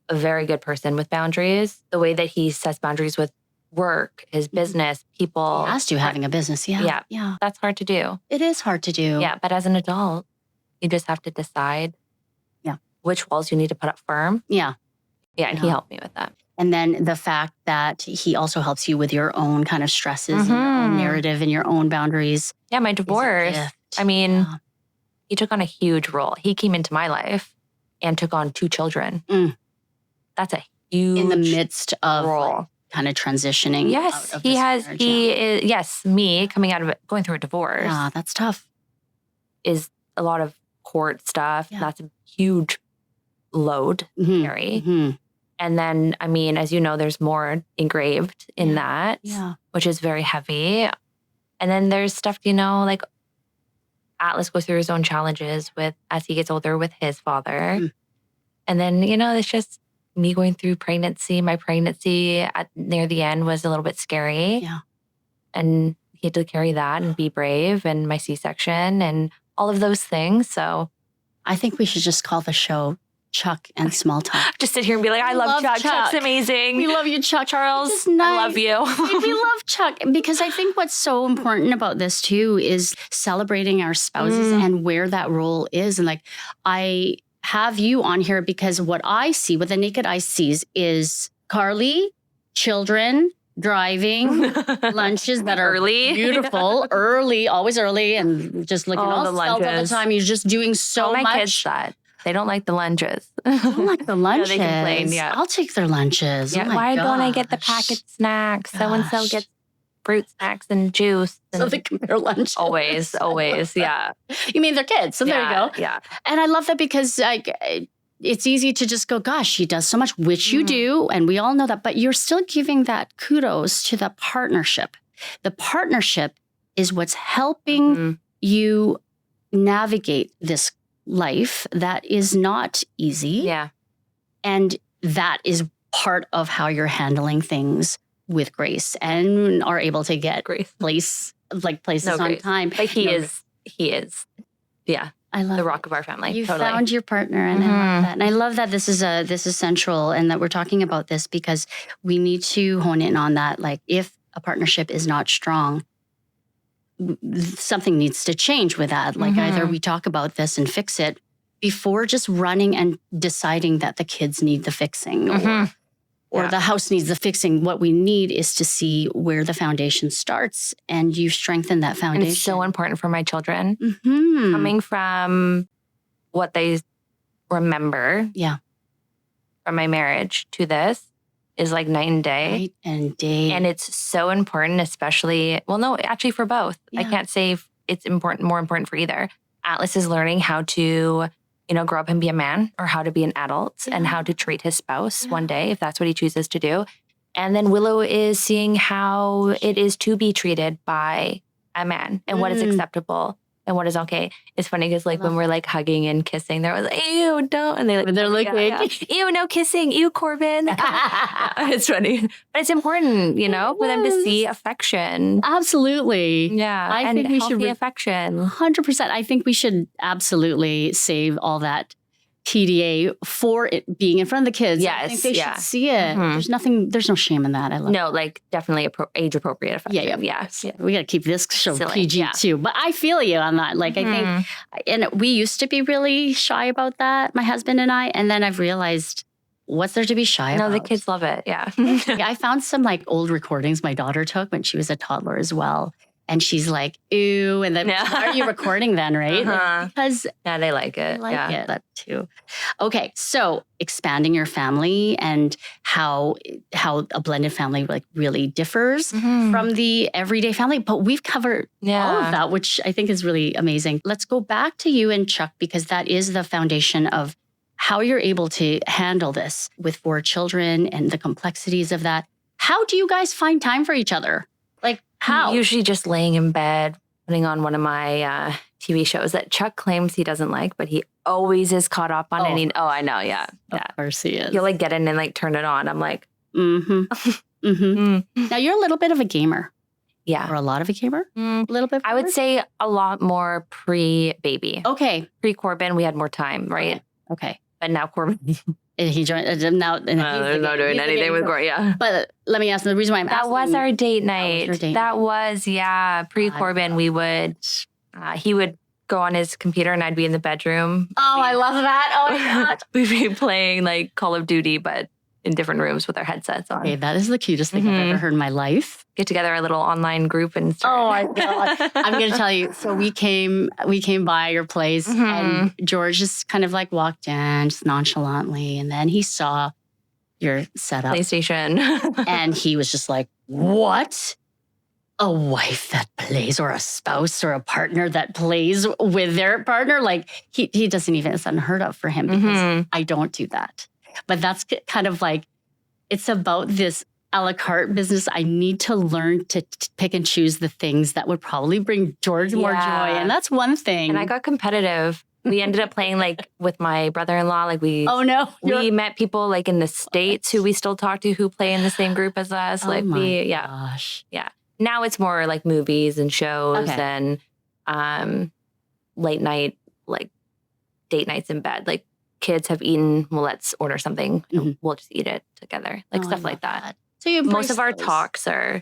a very good person with boundaries. The way that he sets boundaries with work, his business, people. He has to, having a business. Yeah. That's hard to do. It is hard to do. Yeah. But as an adult, you just have to decide which walls you need to put up firm. Yeah. Yeah. And he helped me with that. And then the fact that he also helps you with your own kind of stresses and your own narrative and your own boundaries. Yeah. My divorce. I mean, he took on a huge role. He came into my life and took on 2 children. That's a huge in the midst of role. Kind of transitioning. Yes, out of he has. marriage, He is. Yes, me coming out of it, going through a divorce. Yeah, that's tough. Is a lot of court stuff. Yeah. That's a huge load to carry. And then, I mean, as you know, there's more engraved in that, which is very heavy. And then there's stuff, you know, like Atlas goes through his own challenges with as he gets older with his father. And then, you know, it's just me going through pregnancy. My pregnancy near the end was a little bit scary. Yeah. And he had to carry that and be brave, and my C-section and all of those things. So I think we should just call the show Chuck and Small Talk. Just sit here and be like, I love Chuck. Chuck's amazing. We love you, Chuck. Charles, nice. I love you. We love Chuck because I think what's so important about this too is celebrating our spouses and where that role is. And like, I have you on here because what I see, what the naked eye sees is Carly, children, driving, lunches that are beautiful, early, always early, and just looking all the lunches all the time. You're just doing so much. My kids that. They don't like the lunches. They don't like the lunches. They complain, I'll take their lunches. Yeah, why don't I get the packet snacks? So-and-so gets fruit snacks and juice. And so they compare lunches. Always, yeah. You mean their kids. So there you go. Yeah. And I love that because like it's easy to just go, gosh, she does so much, which you do. And we all know that. But you're still giving that kudos to the partnership. The partnership is what's helping you navigate this life that is not easy. Yeah. And that is part of how you're handling things with grace and are able to get places on time. But he is. Yeah. I love the rock of our family. You found your partner, and I love that. And I love that this is central, and that we're talking about this because we need to hone in on that. Like, if a partnership is not strong, something needs to change with that. Like, either we talk about this and fix it before just running and deciding that the kids need the fixing or the house needs the fixing. What we need is to see where the foundation starts, and you strengthen that foundation. And it's so important for my children. Coming from what they remember from my marriage to this is like night and day. Night and day. And it's so important, especially, well, no, actually for both. I can't say it's more important for either. Atlas is learning how to, grow up and be a man, or how to be an adult and how to treat his spouse one day, if that's what he chooses to do. And then Willow is seeing how it is to be treated by a man and what is acceptable and what is okay. It's funny because when we're like hugging and kissing, they're like, ew, don't. And they're looking, ew, no kissing, ew, Corbin. It's funny. But it's important, for them to see affection. Absolutely. Yeah. I think we should affection. 100%. I think we should absolutely save all that TDA for it being in front of the kids. Yes, I think they should see it. There's no shame in that. I love it. No, definitely age appropriate affection. Yeah. We got to keep this show silly. PG too. But I feel you on that. Like, I think, and we used to be really shy about that, my husband and I. And then I've realized, what's there to be shy about? No, the kids love it. Yeah. I found some old recordings my daughter took when she was a toddler as well. and she's like, ew. And then why are you recording then, right? Because they like it. I like it. That too. Okay. So expanding your family and how a blended family like really differs from the everyday family. But we've covered all of that, which I think is really amazing. Let's go back to you and Chuck, because that is the foundation of how you're able to handle this with 4 children and the complexities of that. How do you guys find time for each other? Like how? Usually just laying in bed, putting on one of my TV shows that Chuck claims he doesn't like, but he always is caught up on it. I know. Yeah. Of course he is. He'll like get in and like turn it on. I'm like, Now you're a little bit of a gamer. Yeah. Or a lot of a gamer? A little bit? I would say a lot more pre-baby. Okay. Pre-Corbin, we had more time, right? Okay. But now Corbin. He joined now. There's no doing anything with Corbin. Yeah. But let me ask the reason why I'm asking. That was our date night. Pre-Corbin, we would, he would go on his computer and I'd be in the bedroom. Oh, I love that. Oh my God. We'd be playing like Call of Duty, but in different rooms with our headsets on. Okay, that is the cutest thing I've ever heard in my life. Get together a little online group and start. Oh my God. I'm going to tell you. So we came by your place and George just kind of like walked in just nonchalantly. And then he saw your setup. PlayStation. And he was just like, what? A wife that plays, or a spouse or a partner that plays with their partner? Like he doesn't even, it's unheard of for him because I don't do that. But that's kind of like, it's about this a la carte business. I need to learn to pick and choose the things that would probably bring George more joy. And that's one thing. And I got competitive. We ended up playing like with my brother-in-law. Like we met people like in the States who we still talk to who play in the same group as us. Like gosh. Yeah. Now it's more like movies and shows and late night, like date nights in bed. Like kids have eaten, well, let's order something. And we'll just eat it together. Like stuff like that. So most of our talks are,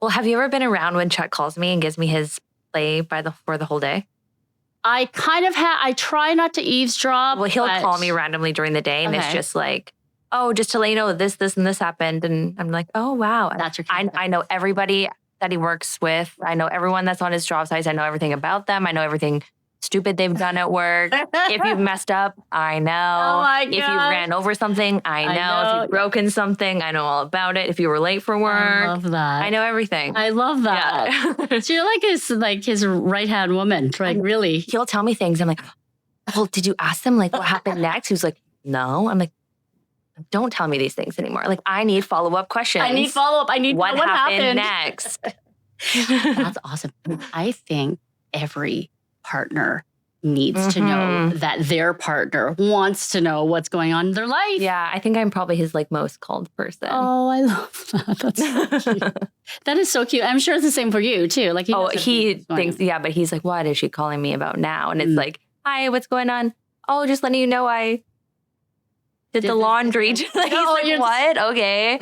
well, have you ever been around when Chuck calls me and gives me his play for the whole day? I kind of I try not to eavesdrop. Well, he'll call me randomly during the day and it's just like, oh, just to let you know this, and this happened. And I'm like, oh, wow. That's your I know everybody that he works with. I know everyone that's on his job sites. I know everything about them. I know everything stupid they've done at work. If you've messed up, I know. Oh my God. If you ran over something, I know. If you've broken something, I know all about it. If you were late for work, I love that. I know everything. I love that. Yeah. So you're like his right-hand woman, like really. He'll tell me things. I'm like, well, did you ask them like what happened next? He was like, no. I'm like, don't tell me these things anymore. Like I need follow-up questions. I need follow-up. I need what happened next. That's awesome. I think every partner needs to know that their partner wants to know what's going on in their life. Yeah, I think I'm probably his like most called person. Oh, I love that. That's so cute. That is so cute. I'm sure it's the same for you too. Like he thinks, but he's like, what is she calling me about now? And it's like, hi, what's going on? Oh, just letting you know I did the laundry. He's like, what? Okay.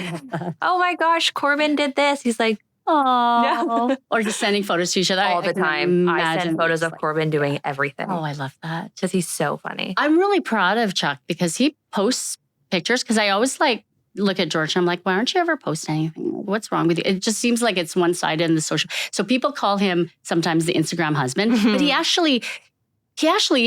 Oh my gosh, Corbin did this. He's like, oh, or just sending photos to each other all the time. I send photos of Corbin doing everything. Oh, I love that because he's so funny. I'm really proud of Chuck because he posts pictures. Because I always like look at George and I'm like, why aren't you ever post anything? What's wrong with you? It just seems like it's one-sided in the social. So people call him sometimes the Instagram husband, but he actually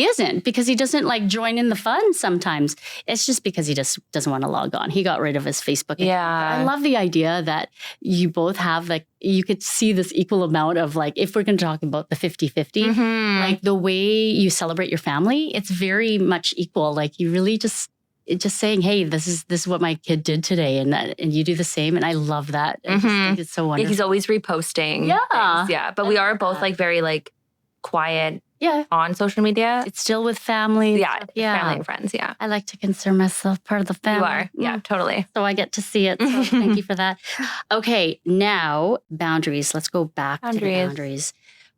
isn't because he doesn't like join in the fun sometimes. It's just because he just doesn't want to log on. He got rid of his Facebook account. Yeah. I love the idea that you both have like, you could see this equal amount of like, if we're going to talk about the 50-50, like the way you celebrate your family, it's very much equal. Like you really just saying, hey, this is what my kid did today. And you do the same. And I love that. I just think it's so wonderful. Yeah, he's always reposting. Yeah. Things. Yeah. But we are both like very like quiet. Yeah. On social media. It's still with family. Yeah. Family and friends. Yeah. I like to consider myself part of the family. You are. Yeah, totally. So I get to see it. So thank you for that. Okay. Now, boundaries. Let's go back to the boundaries.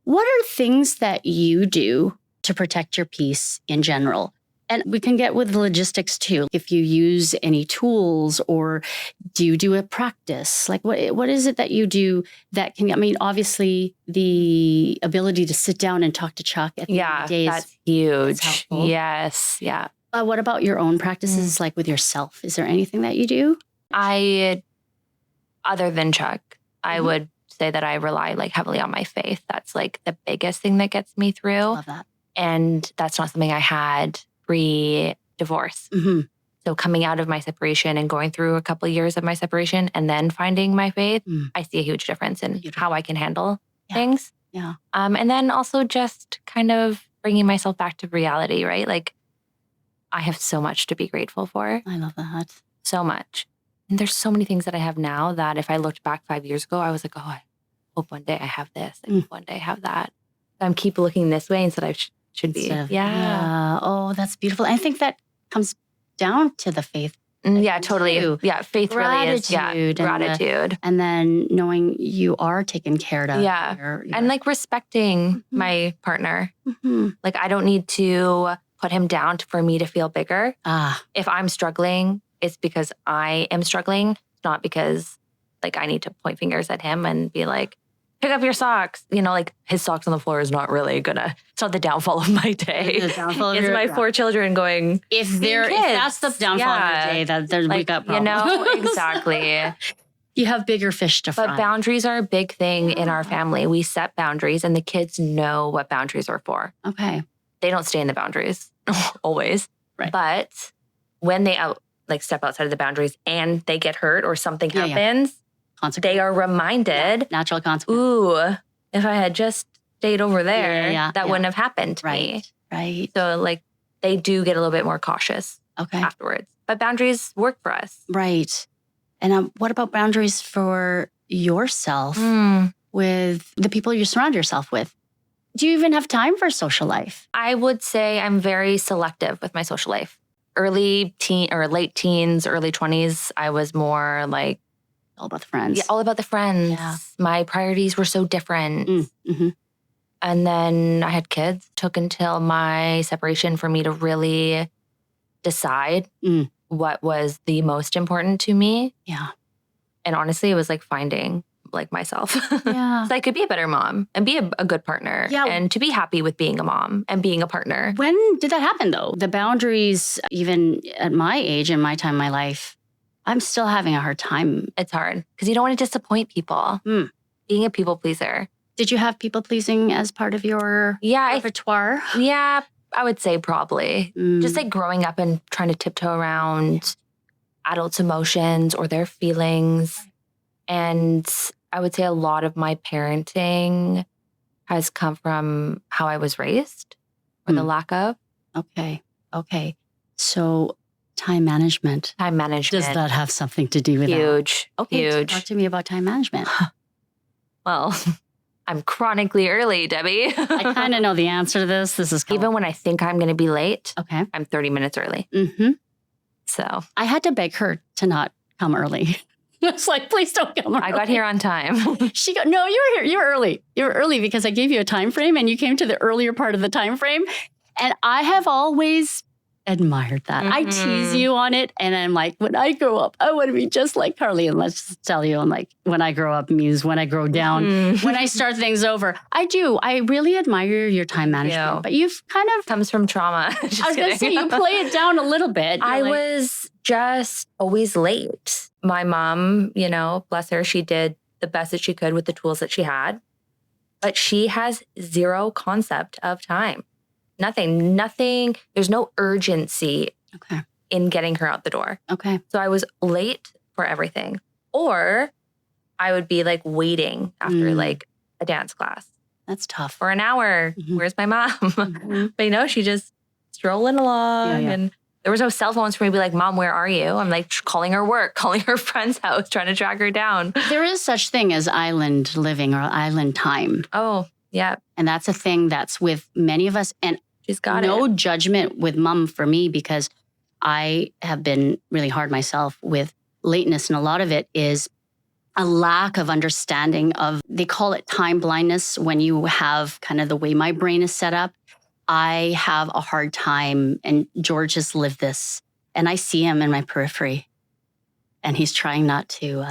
What are things that you do to protect your peace in general? And we can get with the logistics too. If you use any tools or do you do a practice? Like what is it that you do that can, I mean, obviously the ability to sit down and talk to Chuck at the end of the day that's huge. helpful. Yes. Yeah. What about your own practices, like with yourself? Is there anything that you do? Other than Chuck, I would say that I rely like heavily on my faith. That's like the biggest thing that gets me through. Love that. And that's not something I had pre-divorce. Mm-hmm. So coming out of my separation and going through a couple of years of my separation and then finding my faith, I see a huge difference in how I can handle things. Yeah. And then also just kind of bringing myself back to reality, right? Like I have so much to be grateful for. I love that. So much. And there's so many things that I have now that if I looked back 5 years ago, I was like, oh, I hope one day I have this. I hope one day I have that. I'm keep looking this way instead I should be. Yeah. Oh, that's beautiful. I think that comes down to the faith. Yeah, totally. Too. Yeah, faith really is. Yeah, gratitude. And then knowing you are taken care of. Yeah. And like respecting my partner. Like I don't need to put him down for me to feel bigger. If I'm struggling, it's because I am struggling, not because like I need to point fingers at him and be like, pick up your socks. You know, like his socks on the floor is not really it's not the downfall of my day. The downfall of it's my 4 children going, if that's the downfall of your day, then we got problems. You know, exactly. You have bigger fish to fry. But boundaries are a big thing in our family. We set boundaries and the kids know what boundaries are for. Okay. They don't stay in the boundaries always. Right. But when they step outside of the boundaries and they get hurt or something happens, they are reminded, natural consequence. Ooh, if I had just stayed over there, that wouldn't have happened to me. Right. So like they do get a little bit more cautious afterwards. But boundaries work for us. Right. And what about boundaries for yourself with the people you surround yourself with? Do you even have time for social life? I would say I'm very selective with my social life. Early teen or late teens, early 20s, I was more like, all about the friends. Yeah, all about the friends. Yeah. My priorities were so different. And then I had kids. Took until my separation for me to really decide what was the most important to me. Yeah. And honestly, it was like finding like myself. Yeah. So I could be a better mom and be a good partner. Yeah. And to be happy with being a mom and being a partner. When did that happen though? The boundaries, even at my age and my time in my life, I'm still having a hard time. It's hard because you don't want to disappoint people. Being a people pleaser. Did you have people pleasing as part of your repertoire? Yeah, I would say probably. Just like growing up and trying to tiptoe around adults' emotions or their feelings. And I would say a lot of my parenting has come from how I was raised or the lack of. Okay. So time management. Does that have something to do with Huge. that? Huge. Talk to me about time management. Well, I'm chronically early, Debbie. I kind of know the answer to this. This is even when I think I'm going to be late. Okay. I'm 30 minutes early. So I had to beg her to not come early. It's like, please don't come early. I got here on time. She go, no, you were here. You were early. You were early because I gave you a time frame and you came to the earlier part of the time frame. And I have always admired that. I tease you on it. And I'm like, when I grow up, I want to be just like Carly. And let's just tell you, I'm like, when I grow up, Muse, when I grow down, when I start things over, I do. I really admire your time management. But you've kind of... comes from trauma. I was going to say, you play it down a little bit. I was just always late. My mom, you know, bless her, she did the best that she could with the tools that she had. But she has zero concept of time. Nothing. There's no urgency in getting her out the door. Okay. So I was late for everything. Or I would be like waiting after like a dance class. That's tough. For an hour. Where's my mom? But you know, she just strolling along and there was no cell phones for me to be like, Mom, where are you? I'm like calling her work, calling her friend's house, trying to track her down. There is such thing as island living or island time. Oh, yeah. And that's a thing that's with many of us. And she's got no judgment with Mom for me because I have been really hard myself with lateness. And a lot of it is a lack of understanding of, they call it time blindness when you have kind of the way my brain is set up. I have a hard time, and George has lived this, and I see him in my periphery, and he's trying not to,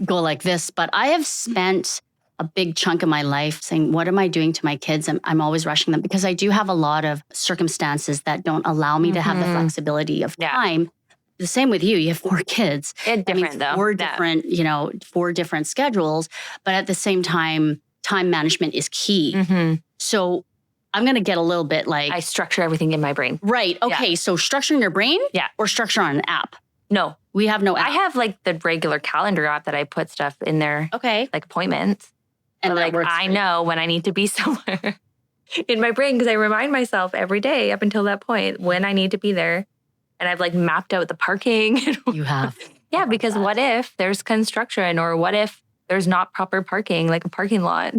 go like this. But I have spent a big chunk of my life saying, what am I doing to my kids? I'm always rushing them because I do have a lot of circumstances that don't allow me to have the flexibility of time the same with you. You have 4 kids. It's different though. 4 different, 4 different schedules. But at the same time management is key. Mm-hmm. So I'm going to get a little bit like... I structure everything in my brain. Right. Okay. Yeah. So structure in your brain? Yeah. Or structure on an app? No. We have no app. I have like the regular calendar app that I put stuff in there. Okay. Like appointments. And like I know when I need to be somewhere in my brain because I remind myself every day up until that point when I need to be there. And I've like mapped out the parking. You have. Yeah, because what if there's construction or what if there's not proper parking, like a parking lot?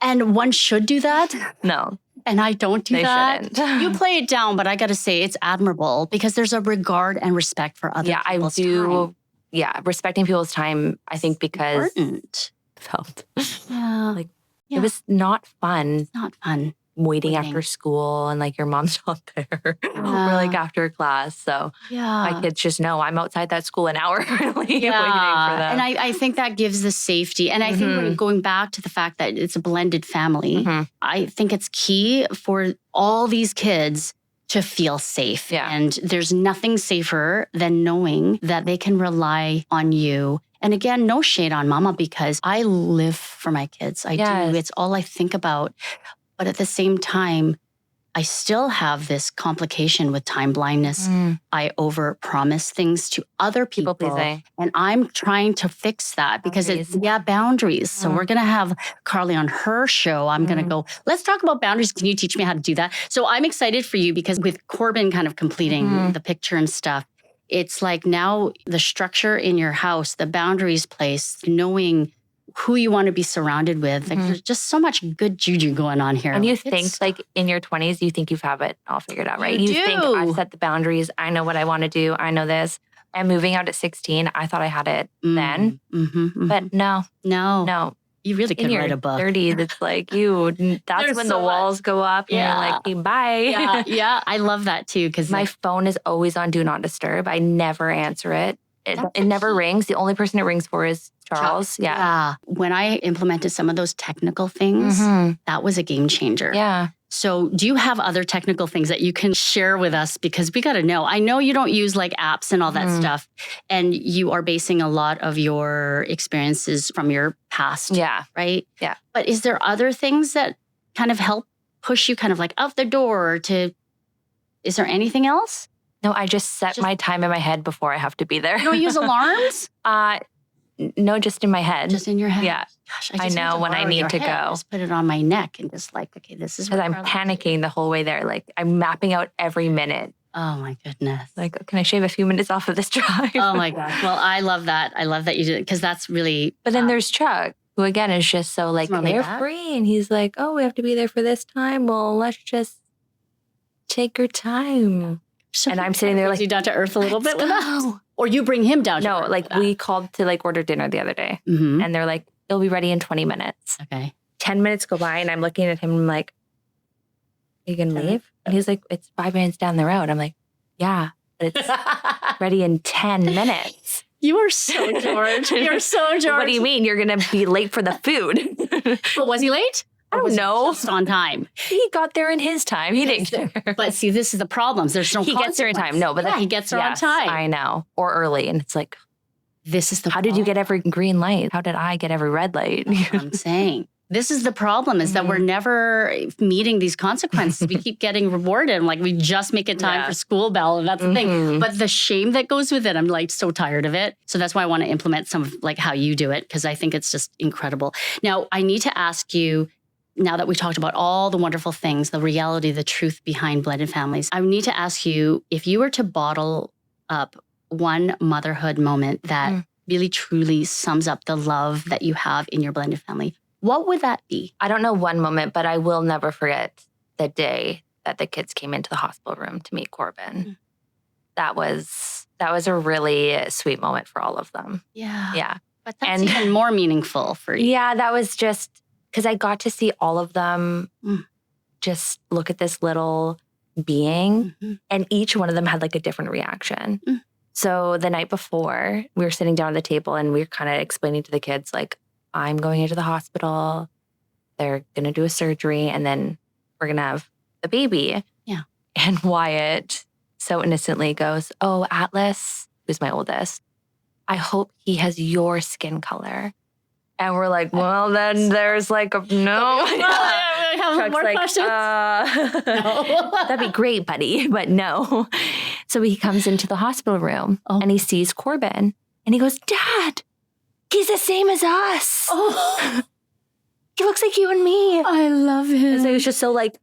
And one should do that? No. And I don't do that. Shouldn't. You play it down, but I got to say it's admirable because there's a regard and respect for other people's time. Yeah, respecting people's time, I think because... Important. Felt. Yeah. Like, it was not fun. It's not fun. Waiting after school and like your mom's not there or like after class. So my kids just know I'm outside that school an hour early waiting for them. And I think that gives the safety. And I think when going back to the fact that it's a blended family, I think it's key for all these kids to feel safe. Yeah. And there's nothing safer than knowing that they can rely on you. And again, no shade on mama because I live for my kids. I do. It's all I think about. But at the same time, I still have this complication with time blindness. I overpromise things to other people. And I'm trying to fix that because boundaries. So we're going to have Carly on her show. I'm going to go, let's talk about boundaries. Can you teach me how to do that? So I'm excited for you because with Corbin kind of completing the picture and stuff, it's like now the structure in your house, the boundaries placed, knowing who you want to be surrounded with. Like, there's just so much good juju going on here. And you think like in your 20s, you think you have it all figured out, right? You think I've set the boundaries. I know what I want to do. I know this. And moving out at 16, I thought I had it then. But no. You really could write a book. 30s, it's like that's when the walls go up and you're like, hey, bye. Yeah. I love that too. Because my phone is always on Do Not Disturb. I never answer it. It never rings. The only person it rings for is Charles. Yeah. When I implemented some of those technical things, that was a game changer. Yeah. So do you have other technical things that you can share with us? Because we got to know. I know you don't use like apps and all that stuff. And you are basing a lot of your experiences from your past. Yeah. Right? Yeah. But is there other things that kind of help push you kind of like out the door to... Is there anything else? No, I just set my time in my head before I have to be there. You don't use alarms? No, just in my head. Just in your head? Yeah. Gosh, I know when I need to go. Just put it on my neck and just like, okay, this is... Because I'm panicking the whole way there. Like, I'm mapping out every minute. Oh, my goodness. Like, can I shave a few minutes off of this drive? Oh, my gosh. Well, I love that. I love that you did it because that's really... But then there's Chuck, who again is just so like, they're free. And he's like, oh, we have to be there for this time. Well, let's just take your time. And I'm sitting there like... you down to earth a little bit with us? Or you bring him down to earth? No, like we called to like order dinner the other day. And they're like, it'll be ready in 20 minutes. Okay. 10 minutes go by and I'm looking at him and I'm like, are you going to leave? And he's like, it's 5 minutes down the road. I'm like, yeah, but it's ready in 10 minutes. You are so George. You're so George. What do you mean? You're going to be late for the food. But was he late? I don't know. Just on time. He got there in his time. He didn't care. But see, this is the problem. There's no He gets there in time. No, but he gets there on time. I know. Or early. And it's like, this is the how did you get every green light? How did I get every red light? That's what I'm saying. This is the problem is that we're never meeting these consequences. We keep getting rewarded. Like we just make it time for school bell and that's the thing. But the shame that goes with it, I'm like so tired of it. So that's why I want to implement some of like how you do it because I think it's just incredible. Now, I need to ask you, now that we talked about all the wonderful things, the reality, the truth behind blended families, I need to ask you, if you were to bottle up one motherhood moment that really truly sums up the love that you have in your blended family, what would that be? I don't know one moment, but I will never forget the day that the kids came into the hospital room to meet Corbin. That was a really sweet moment for all of them. Yeah. Yeah. But that's even more meaningful for you. Yeah, that was just... Because I got to see all of them just look at this little being, and each one of them had like a different reaction. So the night before, we were sitting down at the table and we were kind of explaining to the kids, like, I'm going into the hospital. They're going to do a surgery and then we're going to have the baby. Yeah. And Wyatt so innocently goes, "Oh, Atlas," who's my oldest, "I hope he has your skin color." And we're like, well, then there's like a no. Have more questions? No. That'd be great, buddy, but no. So he comes into the hospital room and he sees Corbin and he goes, "Dad, he's the same as us. Oh, He looks like you and me." I love him. And so he was just so like,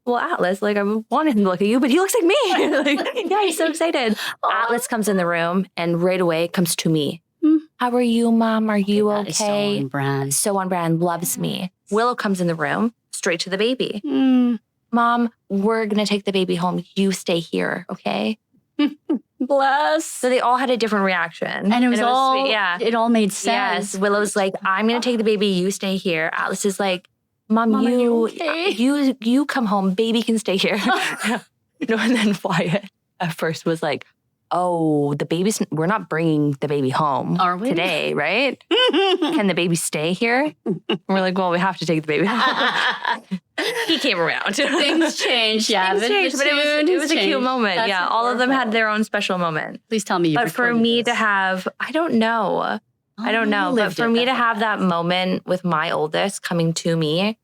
"Well, Atlas, like I wanted him to look at you, but he looks like me." Like, yeah, he's so excited. Atlas comes in the room and right away comes to me. "How are you, Mom? Are you okay?" So on brand. So on brand, loves me. Willow comes in the room, straight to the baby. "Mom, we're going to take the baby home. You stay here, okay?" Bless. So they all had a different reaction. And it was all, sweet. Yeah. it all made sense. Yes. Willow's like, "I'm going to take the baby. You stay here." Atlas is like, Mom, Mom, are you you okay?" you come home. Baby can stay here. And then Wyatt at first was like, "Oh, we're not bringing the baby home Are we? today, right? Can the baby stay here?" And we're like, "Well, we have to take the baby home." He came around. Things changed, yeah. Things changed, but it was a cute moment. That's yeah, all of them adorable. had their own special moment. Please tell me you But for recorded me this. to have, I don't know. I don't know. But for me to have that moment with my oldest coming to me,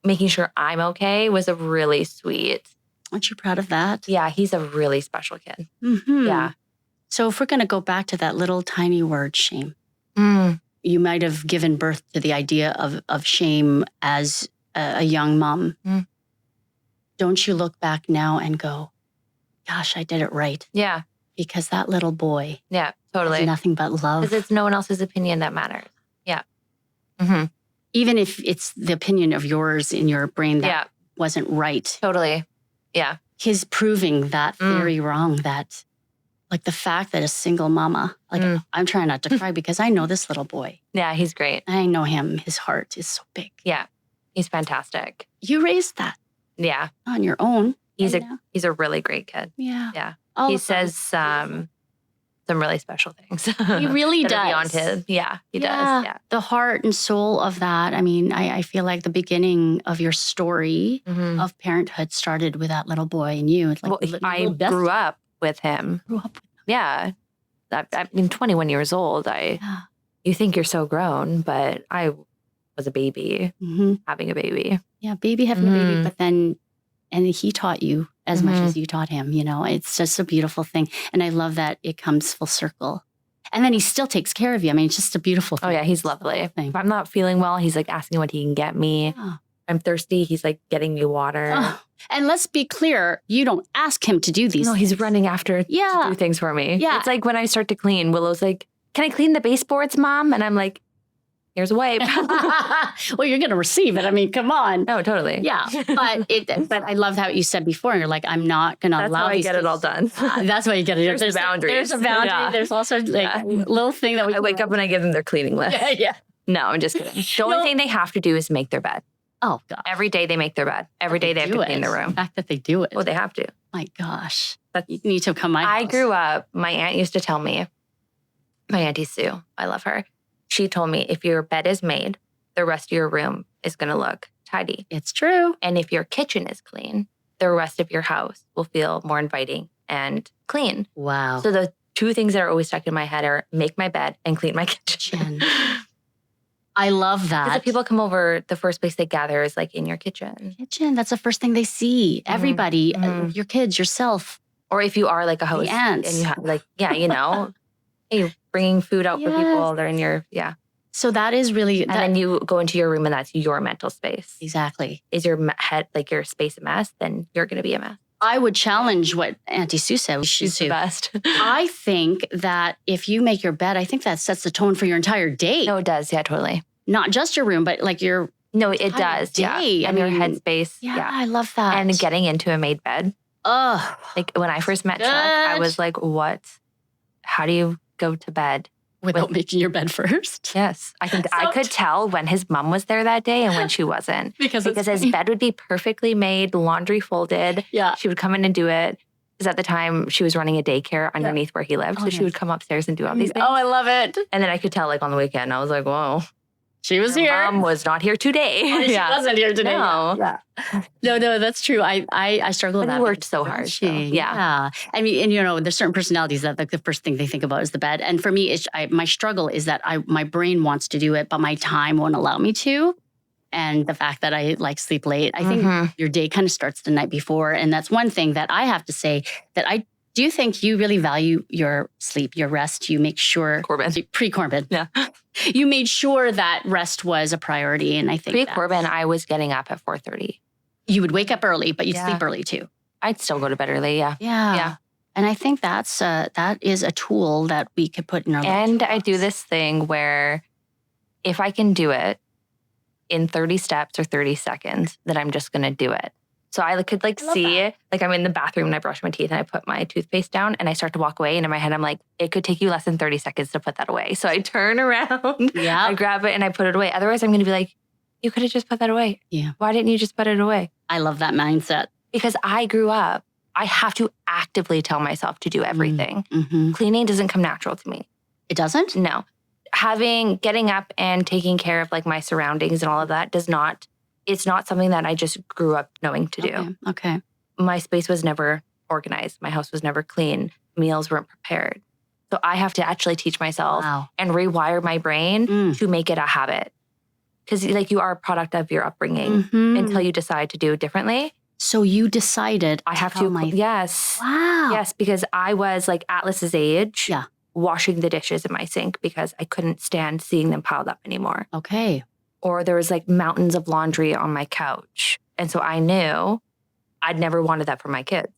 making sure I'm okay, was a really sweet. Aren't you proud of that? Yeah, he's a really special kid. Mm-hmm. Yeah. So if we're going to go back to that little tiny word, shame, you might have given birth to the idea of shame as a young mom. Don't you look back now and go, gosh, I did it right? Yeah. Because that little boy Yeah, has totally. nothing but love. Because it's no one else's opinion that matters. Yeah. Even if it's the opinion of yours in your brain that wasn't right. Totally. Yeah. His proving that theory wrong, that like the fact that a single mama, like I'm trying not to cry because I know this little boy. Yeah, he's great. I know him. His heart is so big. Yeah. He's fantastic. You raised that Yeah. on your own. He's a really great kid. Yeah. Yeah. All He of them. says some really special things. He really that are does. Beyond his. Yeah, he does. Yeah. The heart and soul of that. I mean, I feel like the beginning of your story of parenthood started with that little boy and you. It's like Well, I grew up with him. Yeah. I mean, 21 years old. You think you're so grown, but I was a baby having a baby. Yeah, baby having a baby, but then, and he taught you as much as you taught him, you know, it's just a beautiful thing. And I love that it comes full circle. And then he still takes care of you. I mean, it's just a beautiful thing. Oh yeah, he's lovely. If I'm not feeling well, he's like asking what he can get me. Oh. I'm thirsty. He's like getting me water. Oh. And let's be clear, you don't ask him to do these No, things. he's running after to do things for me. Yeah. It's like when I start to clean, Willow's like, "Can I clean the baseboards, Mom?" And I'm like, "Here's a wipe." Well, you're going to receive it. I mean, come on. No, totally. Yeah, but I love how you said before. You're like, I'm not going to That's allow. how I get it all done. That's why you get it. There's boundaries. There's a boundary. Yeah. There's also like a little thing that we. I wake up and I give them their cleaning list. Yeah. No, I'm just kidding. The only thing they have to do is make their bed. Oh God. Every day they make their bed. Every day they have to clean their room. The fact that they do it. Oh, they have to. My gosh. You need to come. I grew up. My aunt used to tell me. My Auntie Sue, I love her. She told me if your bed is made, the rest of your room is going to look tidy. It's true. And if your kitchen is clean, the rest of your house will feel more inviting and clean. Wow. So the two things that are always stuck in my head are make my bed and clean my kitchen. I love that. Because if people come over, the first place they gather is like in your kitchen. Kitchen. That's the first thing they see. Everybody, your kids, yourself. Or if you are like a host and you have like, you know, hey, you're bringing food out for people. They're in your, So that is really. And then you go into your room and that's your mental space. Exactly. Is your head, like your space a mess? Then you're going to be a mess. I would challenge what Auntie Sue said. She's the best. I think that if you make your bed, I think that sets the tone for your entire day. No, it does. Yeah, totally. Not just your room, but like your No, it does. day. Yeah. And your headspace. Yeah, I love that. And getting into a made bed. Oh. Like when I first met Chuck, I was like, what? How do you go to bed? Without making your bed first? Yes. I think I could tell when his mom was there that day and when she wasn't. because his bed would be perfectly made, laundry folded. Yeah. She would come in and do it. Because at the time, she was running a daycare underneath where he lived. So she would come upstairs and do all these things. Oh, I love it. And then I could tell like on the weekend, I was like, whoa. She was Your here. mom was not here today. She wasn't here today. No. Yeah. No, that's true. I struggle with But that. you worked so hard. So, Yeah. I mean, and you know, there's certain personalities that like the first thing they think about is the bed. And for me, my struggle is that my brain wants to do it, but my time won't allow me to. And the fact that I like sleep late, I think your day kind of starts the night before. And that's one thing that I have to say that I do think you really value your sleep, your rest. You make sure pre-Corbin. Yeah. You made sure that rest was a priority. And I think pre-Corbin, I was getting up at 4:30. You would wake up early, but you'd sleep early too. I'd still go to bed early. Yeah. Yeah. And I think that is a tool that we could put in our life. And I do this thing where if I can do it in 30 steps or 30 seconds, then I'm just going to do it. So I could see it. Like I'm in the bathroom and I brush my teeth and I put my toothpaste down and I start to walk away. And in my head, I'm like, it could take you less than 30 seconds to put that away. So I turn around, I grab it and I put it away. Otherwise, I'm going to be like, you could have just put that away. Yeah. Why didn't you just put it away? I love that mindset. Because I grew up, I have to actively tell myself to do everything. Mm-hmm. Cleaning doesn't come natural to me. It doesn't? No. Getting up and taking care of like my surroundings and all of that it's not something that I just grew up knowing to do. Okay. My space was never organized. My house was never clean. Meals weren't prepared. So I have to actually teach myself and rewire my brain to make it a habit. Because like you are a product of your upbringing until you decide to do it differently. So you decided I have to. Yes. Wow. Yes, because I was like Atlas's age. Yeah. Washing the dishes in my sink because I couldn't stand seeing them piled up anymore. Okay. Or there was like mountains of laundry on my couch. And so I knew I'd never wanted that for my kids.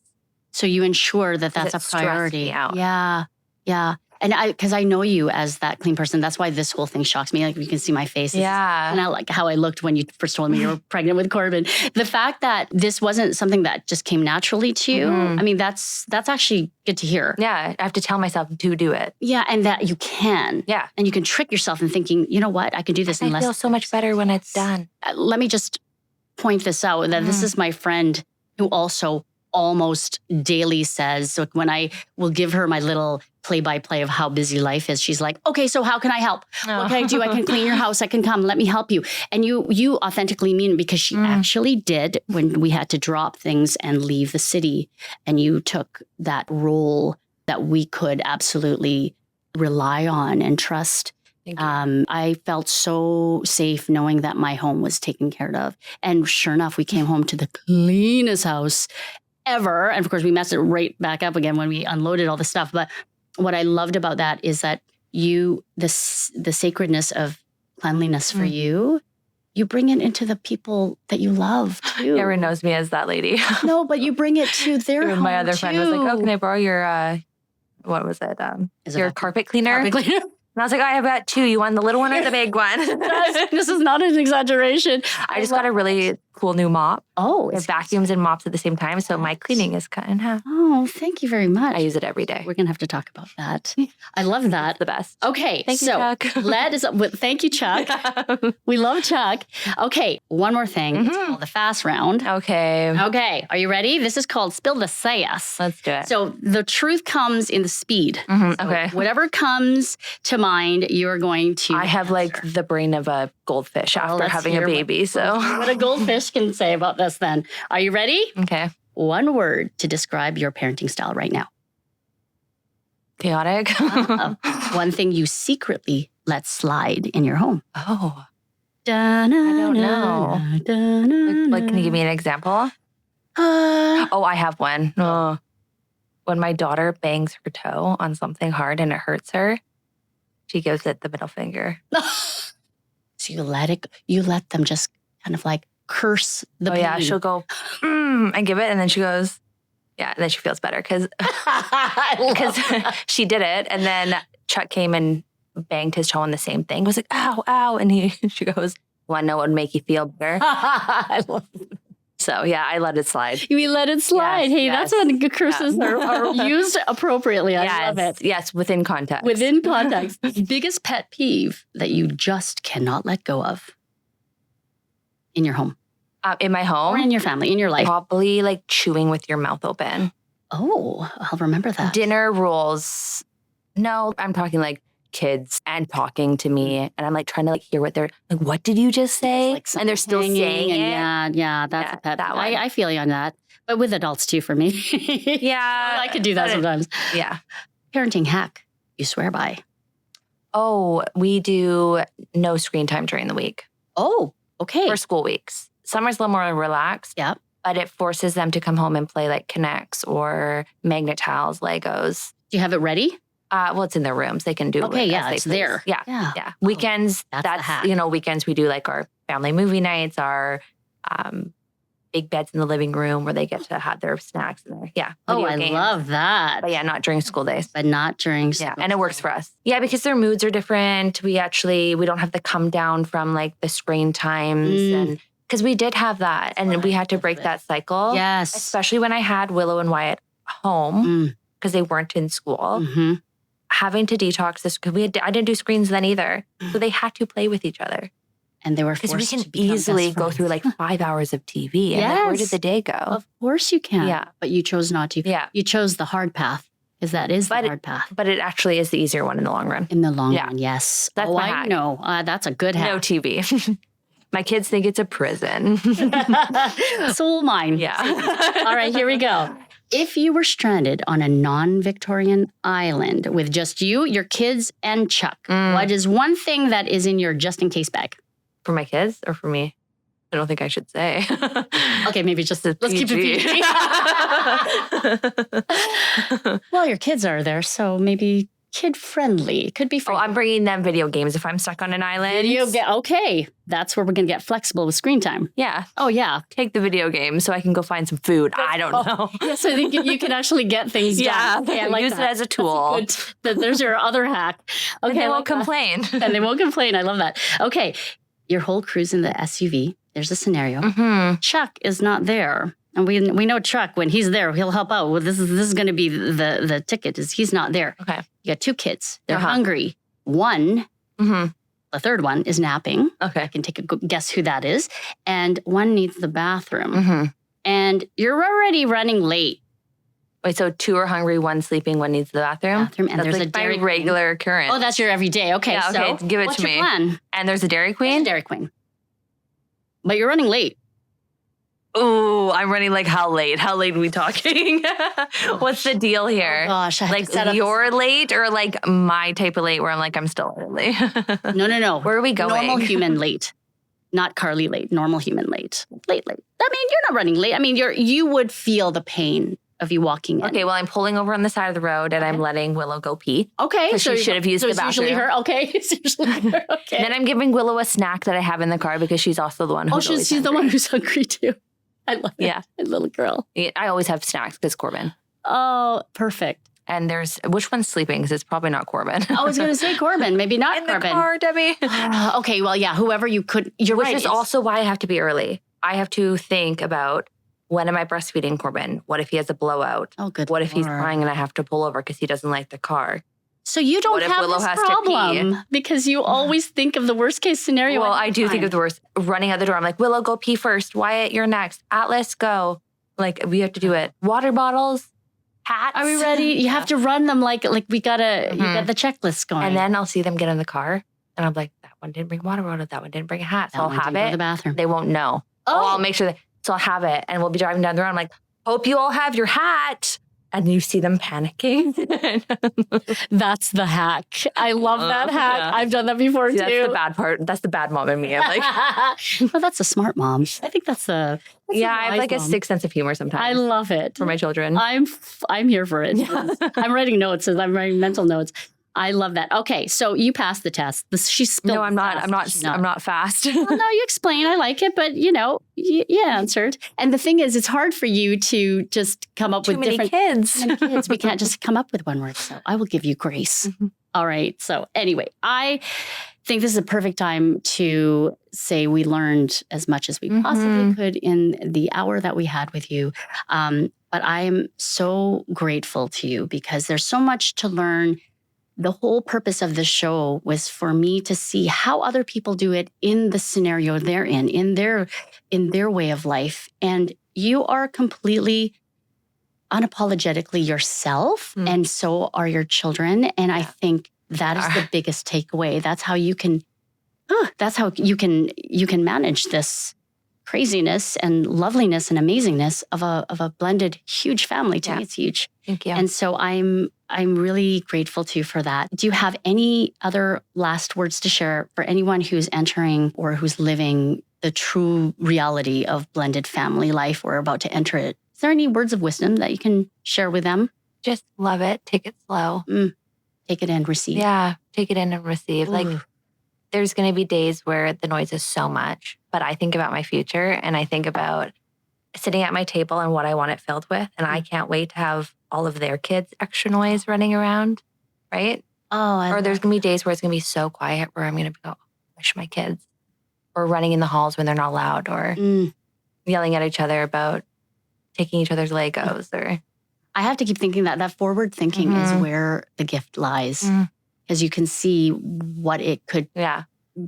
So you ensure that that's a priority. Me out. Yeah. Yeah. And because I know you as that clean person, that's why this whole thing shocks me. Like you can see my face. Yeah. And I like how I looked when you first told me you were pregnant with Corbin. The fact that this wasn't something that just came naturally to you, I mean, that's actually good to hear. Yeah. I have to tell myself to do it. Yeah. And that you can. Yeah. And you can trick yourself in thinking, you know what, I can do this in less. I feel so much better when it's done. Let me just point this out that this is my friend who also almost daily says, so when I will give her my little play-by-play of how busy life is, she's like, okay, so how can I help? What can I do? I can clean your house. I can come. Let me help you. And you authentically mean it because she actually did when we had to drop things and leave the city. And you took that role that we could absolutely rely on and trust. I felt so safe knowing that my home was taken care of. And sure enough, we came home to the cleanest house ever. And of course, we messed it right back up again when we unloaded all the stuff. But what I loved about that is that the sacredness of cleanliness for you bring it into the people that you love too. Everyone knows me as that lady. No, but you bring it to their home my other too. friend was like, oh, can I borrow your, what was it? Your carpet cleaner? Carpet cleaner. And I was like, I have got two. You want the little one or the big one? This is not an exaggeration. I just got a really cool new mop. Oh. It vacuums and mops at the same time. So my cleaning is cut in half. Oh, thank you very much. I use it every day. We're going to have to talk about that. I love that. It's the best. Okay. Thank you, Chuck. Thank you, Chuck. We love Chuck. Okay. One more thing. It's called the fast round. Okay. Okay. Are you ready? This is called Spill the Sass. Let's do it. So the truth comes in the speed. Okay. Whatever comes to mind, you're going to I have answer. like the brain of a goldfish after having a baby. So what a goldfish can say about this then. Are you ready? Okay. One word to describe your parenting style right now. Chaotic. One thing you secretly let slide in your home. Oh. I don't know. Like, can you give me an example? Oh, I have one. Oh. When my daughter bangs her toe on something hard and it hurts her, she gives it the middle finger. So you let them just kind of like curse the pain. Yeah, she'll go, and give it, and then she goes, yeah, and then she feels better because she did it, and then Chuck came and banged his toe on the same thing. He was like, ow, ow, and she goes, "Want to know what would make you feel better?" I love it. So yeah, I let it slide. We let it slide. Yes, hey, yes. that's when good curses are used appropriately. I love it. Yes, within context. Within context. Biggest pet peeve that you just cannot let go of in your home. In my home? Or in your family, in your life. Probably like chewing with your mouth open. Oh, I'll remember that. Dinner rules. No, I'm talking like kids and talking to me. And I'm like trying to like hear what they're like, what did you just say? Like And they're still saying it. Yeah, that's Yeah, a pet. that one. I feel you on that. But with adults too, for me. Yeah. I could do that sometimes. Yeah. Parenting hack you swear by. Oh, we do no screen time during the week Oh, okay. for school weeks. Summer's a little more relaxed. Yeah. But it forces them to come home and play like Connects or magnet tiles, Legos. Do you have it ready? Well, it's in their rooms. They can do it. Okay, as yeah, they it's please. there. Yeah. Yeah. Yeah. Weekends, that's the hack. weekends we do like our family movie nights, our big beds in the living room where they get to have their snacks in there. Yeah. Oh, video I games. love that. But yeah, not during school days. But not during Yeah. school. And it works for us. Yeah, because their moods are different. We don't have to come down from like the screen times and because we did have that and we had to break that cycle. Yes. Especially when I had Willow and Wyatt home because they weren't in school. Mm-hmm. Having to detox this because I didn't do screens then either. So they had to play with each other. And they were Because forced we can to become easily best go friends. through like 5 hours of TV. And like, where did Yes. the day go? Of course you can. Yeah. But you chose not to. Yeah. You chose the hard path because that is the hard path. But it actually is the easier one in the long run. In the long Yeah. run, yes. That's oh, my I hack. know. That's a good No hack. TV. My kids think it's a prison. Soul mine. Yeah. All right, here we go. If you were stranded on a non-Victorian island with just you, your kids, and Chuck, what is one thing that is in your just-in-case bag? For my kids or for me? I don't think I should say. Okay, maybe just let's keep it PG. Well, your kids are there, so maybe kid-friendly. It could be for I'm bringing them video games if I'm stuck on an island. Okay, that's where we're going to get flexible with screen time. Yeah. Oh, yeah. Take the video game so I can go find some food. I don't know. So I think you can actually get things done. Okay, I like use that. it as a tool. There's your other hack. Okay, And they I won't like that. complain. And they won't complain. I love that. Okay, your whole crew's in the SUV. There's a scenario. Mm-hmm. Chuck is not there. And we know Chuck, when he's there, he'll help out. Well, this is going to be the ticket, is he's not there. Okay. You got two kids. They're Uh-huh. hungry. One, Mm-hmm. the third one, is napping. Okay. I can take a guess who that is. And one needs the bathroom. Mm-hmm. And you're already running late. Wait, so two are hungry, one sleeping, one needs the bathroom? And That's there's like a Dairy my Queen. regular occurrence. Oh, that's your everyday. Okay, Yeah, so okay, give it what's to your me. plan? And there's a Dairy There's a Queen? Dairy Queen. But you're running late. Ooh, I'm running like how late? How late are we talking? What's the deal here? Oh, gosh, I have Like to set up you're late or like my type of late where I'm like, I'm still early? No. Where are we going? Normal human late. Not Carly late. Normal human late. Late. I mean, you're not running late. I mean, you would feel the pain of you walking in. Okay, well, I'm pulling over on the side of the road and I'm letting Willow go pee. Okay. 'Cause she should have used the it's usually bathroom. her. Okay. It's usually her. Okay. Then I'm giving Willow a snack that I have in the car because she's also the one who's always she's the hungry. one who's hungry too. I love it. Yeah. My little girl. I always have snacks because Corbin. Oh, perfect. And which one's sleeping? Because it's probably not Corbin. I was going to say Corbin. Maybe not in the Corbin. car, Debbie. Okay. Well, yeah. Whoever you could. You're Which right. is it's- also why I have to be early. I have to think about when am I breastfeeding Corbin? What if he has a blowout? Oh, good. What if he's Lord. crying and I have to pull over because he doesn't like the car? So you don't What if have Willow this has to pee? problem because you always think of the worst case scenario. Well, every I do think time. of the worst. Running out the door, I'm like, Willow, go pee first. Wyatt, you're next. Atlas, go. Like, we have to do it. Water bottles, hats. Are we ready? You have to run them like we gotta. You Mhm. got the checklist going. And then I'll see them get in the car. And I'm like, that one didn't bring a water bottle. That one didn't bring a hat. So That I'll one have didn't go to it. the bathroom. They won't know. Oh. I'll make sure so I'll have it. And we'll be driving down the road. I'm like, hope you all have your hat. And you see them panicking. That's the hack. I love that hack. Yeah. I've done that before See, too. that's the bad part. That's the bad mom in me. I'm like, well, that's a smart mom. I think that's a yeah, I have wise like a mom. sick sense of humor sometimes I love it. for my children. I'm here for it. I'm writing notes. I'm writing mental notes. I love that. Okay, so you passed the test. She spilled. No, I'm not. fast. I'm not fast. Well, no, you explain. I like it, but you answered. And the thing is, it's hard for you to just come up Too with many different kids. too many kids. We can't just come up with one word. So I will give you grace. Mm-hmm. All right. So anyway, I think this is a perfect time to say we learned as much as we possibly could in the hour that we had with you. But I am so grateful to you because there's so much to learn. The whole purpose of this show was for me to see how other people do it in the scenario they're in their way of life. And you are completely unapologetically yourself, and so are your children. And I think That is the biggest takeaway. That's how you can manage this craziness and loveliness and amazingness of a blended, huge family. To me, it's huge. Thank you. And so I'm really grateful to you for that. Do you have any other last words to share for anyone who's entering or who's living the true reality of blended family life or about to enter it? Is there any words of wisdom that you can share with them? Just love it. Take it slow. Take it and receive. Yeah, take it in and receive. Ooh. Like, there's going to be days where the noise is so much, but I think about my future and I think about sitting at my table and what I want it filled with. And I can't wait to have all of their kids' extra noise running around, right? Or there's going to be days where it's going to be so quiet where I'm going to go, wish my kids, or running in the halls when they're not loud, or yelling at each other about taking each other's Legos. Or I have to keep thinking that forward thinking is where the gift lies. Because you can see what it could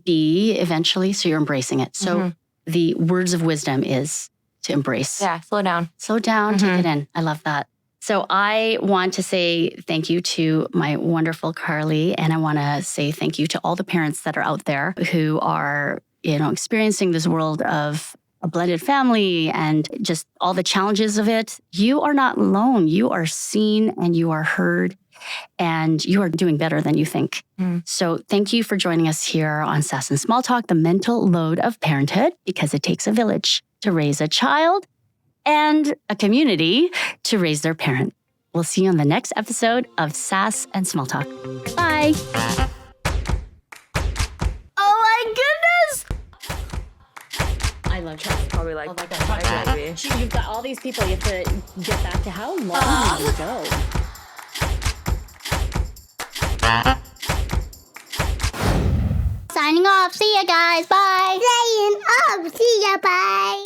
be eventually, so you're embracing it. So the words of wisdom is to embrace. Yeah, slow down. Slow down, take it in. I love that. So I want to say thank you to my wonderful Carly, and I want to say thank you to all the parents that are out there who are, experiencing this world of a blended family and just all the challenges of it. You are not alone. You are seen and you are heard. And you are doing better than you think. So thank you for joining us here on Sass and Small Talk, the mental load of parenthood, because it takes a village to raise a child and a community to raise their parent. We'll see you on the next episode of Sass and Small Talk. Bye. Oh my goodness. I love trust. Probably like, Oh my God. You've got all these people. You have to get back to how long did you go? Signing off. See ya, guys. Bye. Signing off. See ya. Bye.